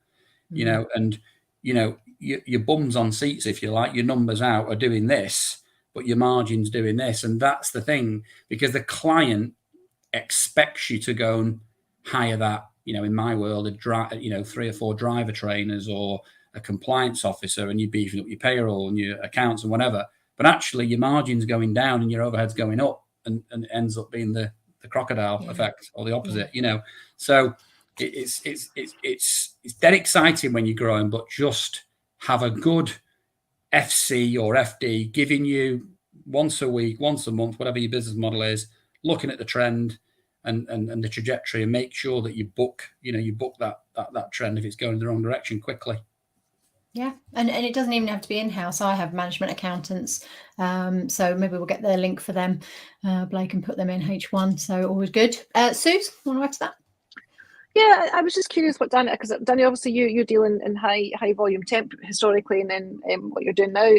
and your bums on seats, if you like, your numbers out are doing this, but your margin's doing this. And that's the thing, because the client expects you to go and hire that, in my world, 3 or 4 driver trainers or a compliance officer, and you're beefing up your payroll and your accounts and whatever. But actually your margin's going down and your overhead's going up, and it ends up being the crocodile effect, or the opposite, So it's dead exciting when you're growing, but just have a good FC or FD giving you once a week, once a month, whatever your business model is, looking at the trend and the trajectory, and make sure that you book that trend if it's going in the wrong direction quickly. Yeah, and it doesn't even have to be in-house. I have management accountants, so maybe we'll get their link for them. Blake can put them in H1, so always good. Sooz, want to add to that? Yeah, I was just curious what Danny, because Danny, obviously you deal in high volume temp historically, and then what you're doing now.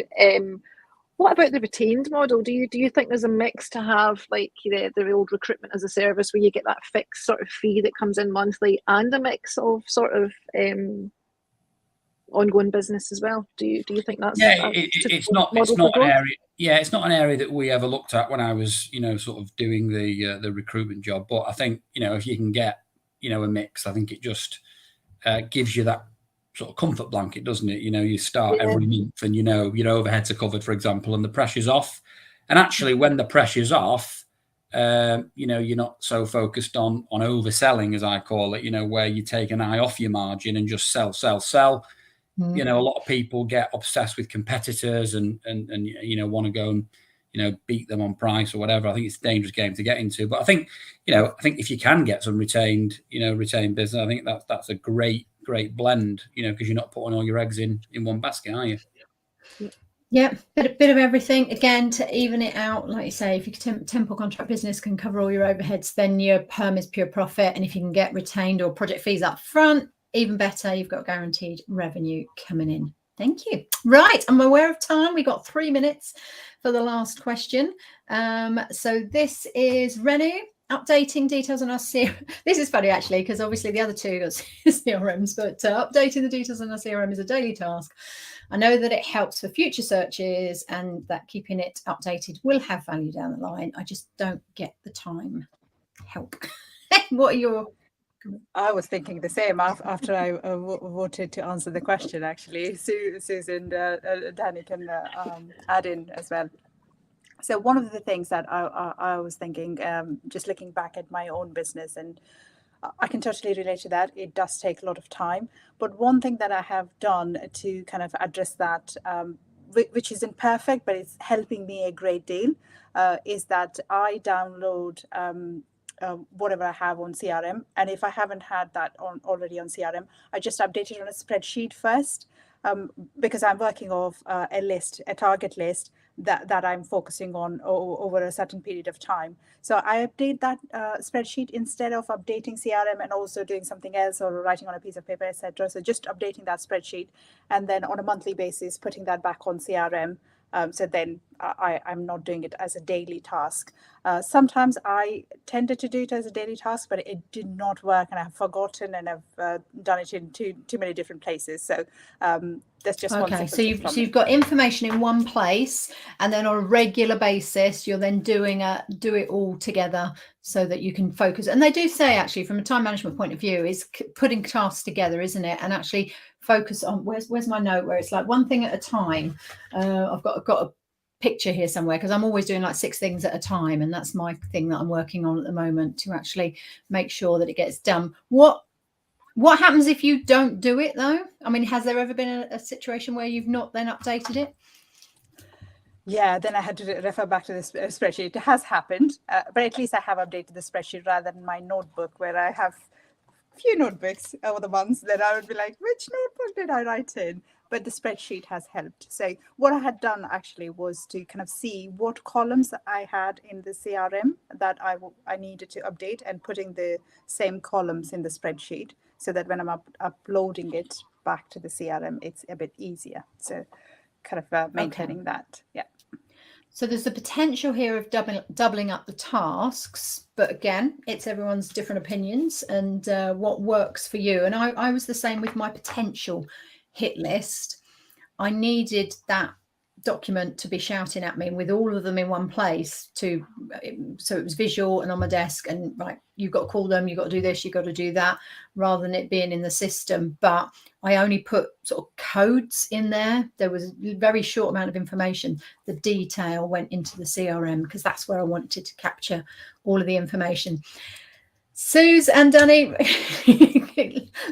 What about the retained model? Do you think there's a mix to have, like the old recruitment as a service, where you get that fixed sort of fee that comes in monthly, and a mix of sort of ongoing business as well? Do you think that's it's not an area? Yeah, it's not an area that we ever looked at when I was sort of doing the recruitment job. But I think if you can get a mix, I think it just gives you that sort of comfort blanket, doesn't it? You start every month and your overheads are covered, for example, and the pressure's off. And actually, when the pressure's off, you're not so focused on overselling, as I call it, where you take an eye off your margin and just sell. A lot of people get obsessed with competitors and want to go and beat them on price or whatever. I think it's a dangerous game to get into. But I think if you can get some retained business, I think that's a great blend, because you're not putting all your eggs in one basket, are you? Yeah, bit of everything. Again, to even it out, like you say, if your temp or contract business can cover all your overheads, then your perm is pure profit. And if you can get retained or project fees up front, even better, you've got guaranteed revenue coming in. Thank you. Right, I'm aware of time. We got 3 minutes for the last question. So this is Renu. Updating details on our CRM. This is funny, actually, because obviously the other two got CRMs, but updating the details on our CRM is a daily task. I know that it helps for future searches and that keeping it updated will have value down the line. I just don't get the time. Help. What are your... I was thinking the same after I wanted to answer the question, actually. Susan, Danny can add in as well. So one of the things that I was thinking, just looking back at my own business, and I can totally relate to that. It does take a lot of time. But one thing that I have done to kind of address that, which isn't perfect, but it's helping me a great deal, is that I download whatever I have on CRM. And if I haven't had that already on CRM, I just update it on a spreadsheet first, because I'm working off a target list that I'm focusing on over a certain period of time. So I update that spreadsheet instead of updating CRM and also doing something else or writing on a piece of paper, etc. So just updating that spreadsheet and then on a monthly basis putting that back on CRM. So then I'm not doing it as a daily task. Sometimes I tended to do it as a daily task, but it did not work, and I've forgotten, and I've done it in too many different places. So that's just one. Okay, so you've got information in one place, and then on a regular basis, you're then do it all together so that you can focus. And they do say, actually, from a time management point of view, is putting tasks together, isn't it? And actually focus on where's my note where it's like one thing at a time. I've got a picture here somewhere, because I'm always doing like 6 things at a time, and that's my thing that I'm working on at the moment, to actually make sure that it gets done. What happens if you don't do it, though? I mean, has there ever been a situation where you've not then updated it? Yeah, then I had to refer back to this spreadsheet. It has happened, but at least I have updated the spreadsheet rather than my notebook, where I have a few notebooks over the months that I would be like, which notebook did I write in? But the spreadsheet has helped. So what I had done actually was to kind of see what columns I had in the CRM that I needed to update, and putting the same columns in the spreadsheet, so that when I'm uploading it back to the CRM, it's a bit easier. So kind of maintaining that. Yeah. So there's the potential here of doubling up the tasks, but again, it's everyone's different opinions and what works for you. And I was the same with my potential hit list. I needed that document to be shouting at me with all of them in one place, so it was visual and on my desk, and right, you've got to call them, you've got to do this, you've got to do that, rather than it being in the system. But I only put sort of codes in there. There was a very short amount of information. The detail went into the CRM because that's where I wanted to capture all of the information. Sooz and Danny,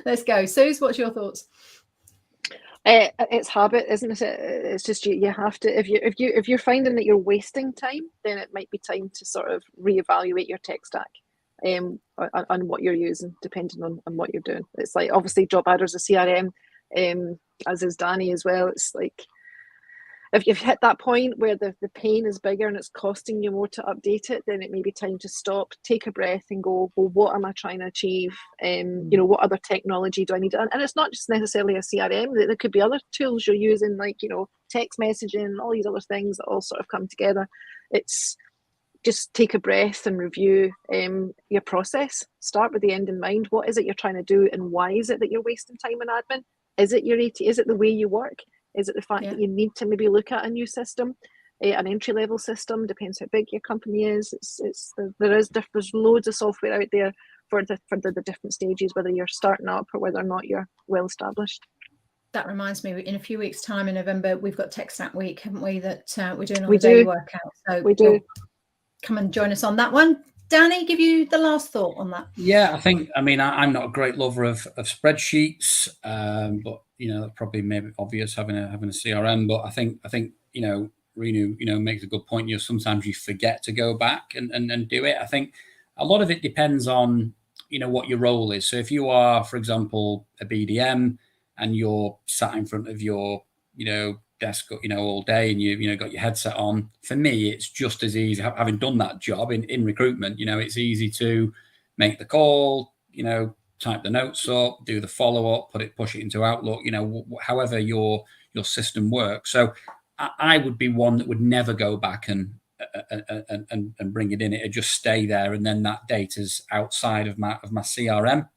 let's go. Sooz, what's your thoughts? It's habit, isn't it? It's just you have to, if you're finding that you're wasting time, then it might be time to sort of reevaluate your tech stack on what you're using, depending on what you're doing. It's like, obviously Job Adder's a CRM, as is Danny as well. It's like, if you've hit that point where the pain is bigger and it's costing you more to update it, then it may be time to stop, take a breath and go, well, what am I trying to achieve? What other technology do I need? And it's not just necessarily a CRM. There could be other tools you're using, like, text messaging, all these other things that all sort of come together. It's just take a breath and review your process. Start with the end in mind. What is it you're trying to do, and why is it that you're wasting time in admin? Is it your AT? Is it the way you work? Is it the fact that you need to maybe look at a new system, an entry-level system? Depends how big your company is. There's loads of software out there for the different stages, whether you're starting up or whether or not you're well established. That reminds me, in a few weeks' time in November, we've got Tech Stack Week, haven't we? That we're doing on the daily workout. So we do. Come and join us on that one. Danny, give you the last thought on that. Yeah, I'm not a great lover of spreadsheets, but that's probably maybe obvious having a CRM. But I think Renu makes a good point. Sometimes you forget to go back and do it. I think a lot of it depends on what your role is. So if you are, for example, a BDM and you're sat in front of your desk, all day, and you got your headset on. For me, it's just as easy, having done that job in recruitment. It's easy to make the call, type the notes up, do the follow up, push it into Outlook. However your system works. So I would be one that would never go back and bring it in. It'd just stay there, and then that data's outside of my CRM.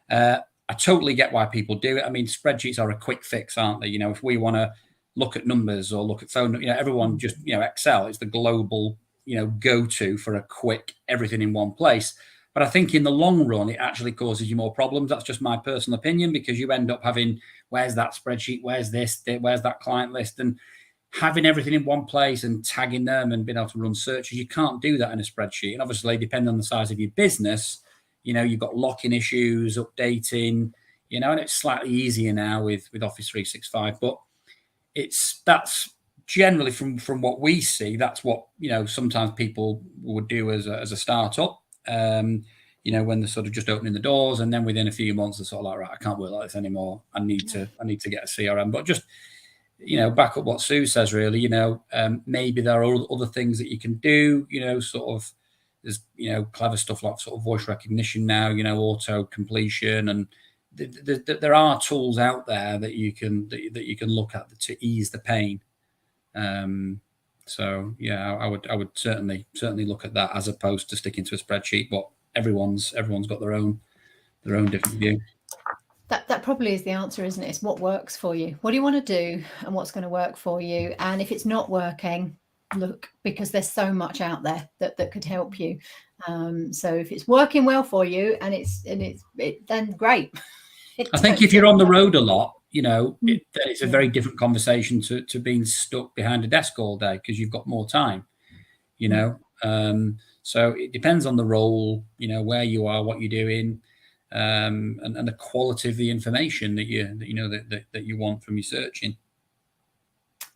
I totally get why people do it. I mean, spreadsheets are a quick fix, aren't they? If we want to look at numbers or look at phone, everyone just, Excel is the global, go-to for a quick everything in one place. But I think in the long run, it actually causes you more problems. That's just my personal opinion, because you end up having, where's that spreadsheet? Where's this? Where's that client list? And having everything in one place and tagging them and being able to run searches, you can't do that in a spreadsheet. And obviously, depending on the size of your business, you've got locking issues, updating, and it's slightly easier now with Office 365. But that's generally from what we see, that's what, sometimes people would do as a startup, when they're sort of just opening the doors, and then within a few months, they're sort of like, right, I can't work like this anymore. I need to get a CRM. But just, back up what Sooz says, really, maybe there are other things that you can do, sort of, there's, clever stuff like sort of voice recognition now, auto completion, and there are tools out there that you can look at to ease the pain. So yeah, I would certainly look at that as opposed to sticking to a spreadsheet. But everyone's got their own different view. That probably is the answer, isn't it? It's what works for you. What do you want to do, and what's going to work for you? And if it's not working, look, because there's so much out there that could help you. So if it's working well for you, and then great. I think if you're on the road a lot, it's a very different conversation to being stuck behind a desk all day, because you've got more time, so it depends on the role, where you are, what you're doing, and the quality of the information that you want from your searching.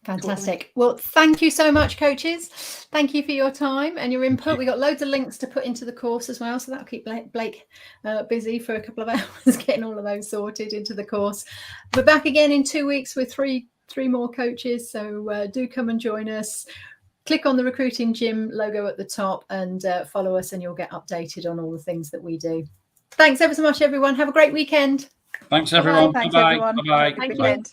Fantastic. Well, thank you so much, coaches. Thank you for your time and your input. We got loads of links to put into the course as well, so that'll keep Blake busy for a couple of hours getting all of those sorted into the course. We're back again in 2 weeks with three more coaches, so do come and join us. Click on the Recruiting Gym logo at the top and follow us, and you'll get updated on all the things that we do. Thanks ever so much, everyone. Have a great weekend. Thanks, everyone. Thanks, Bye-bye. everyone. Bye-bye. Thank you.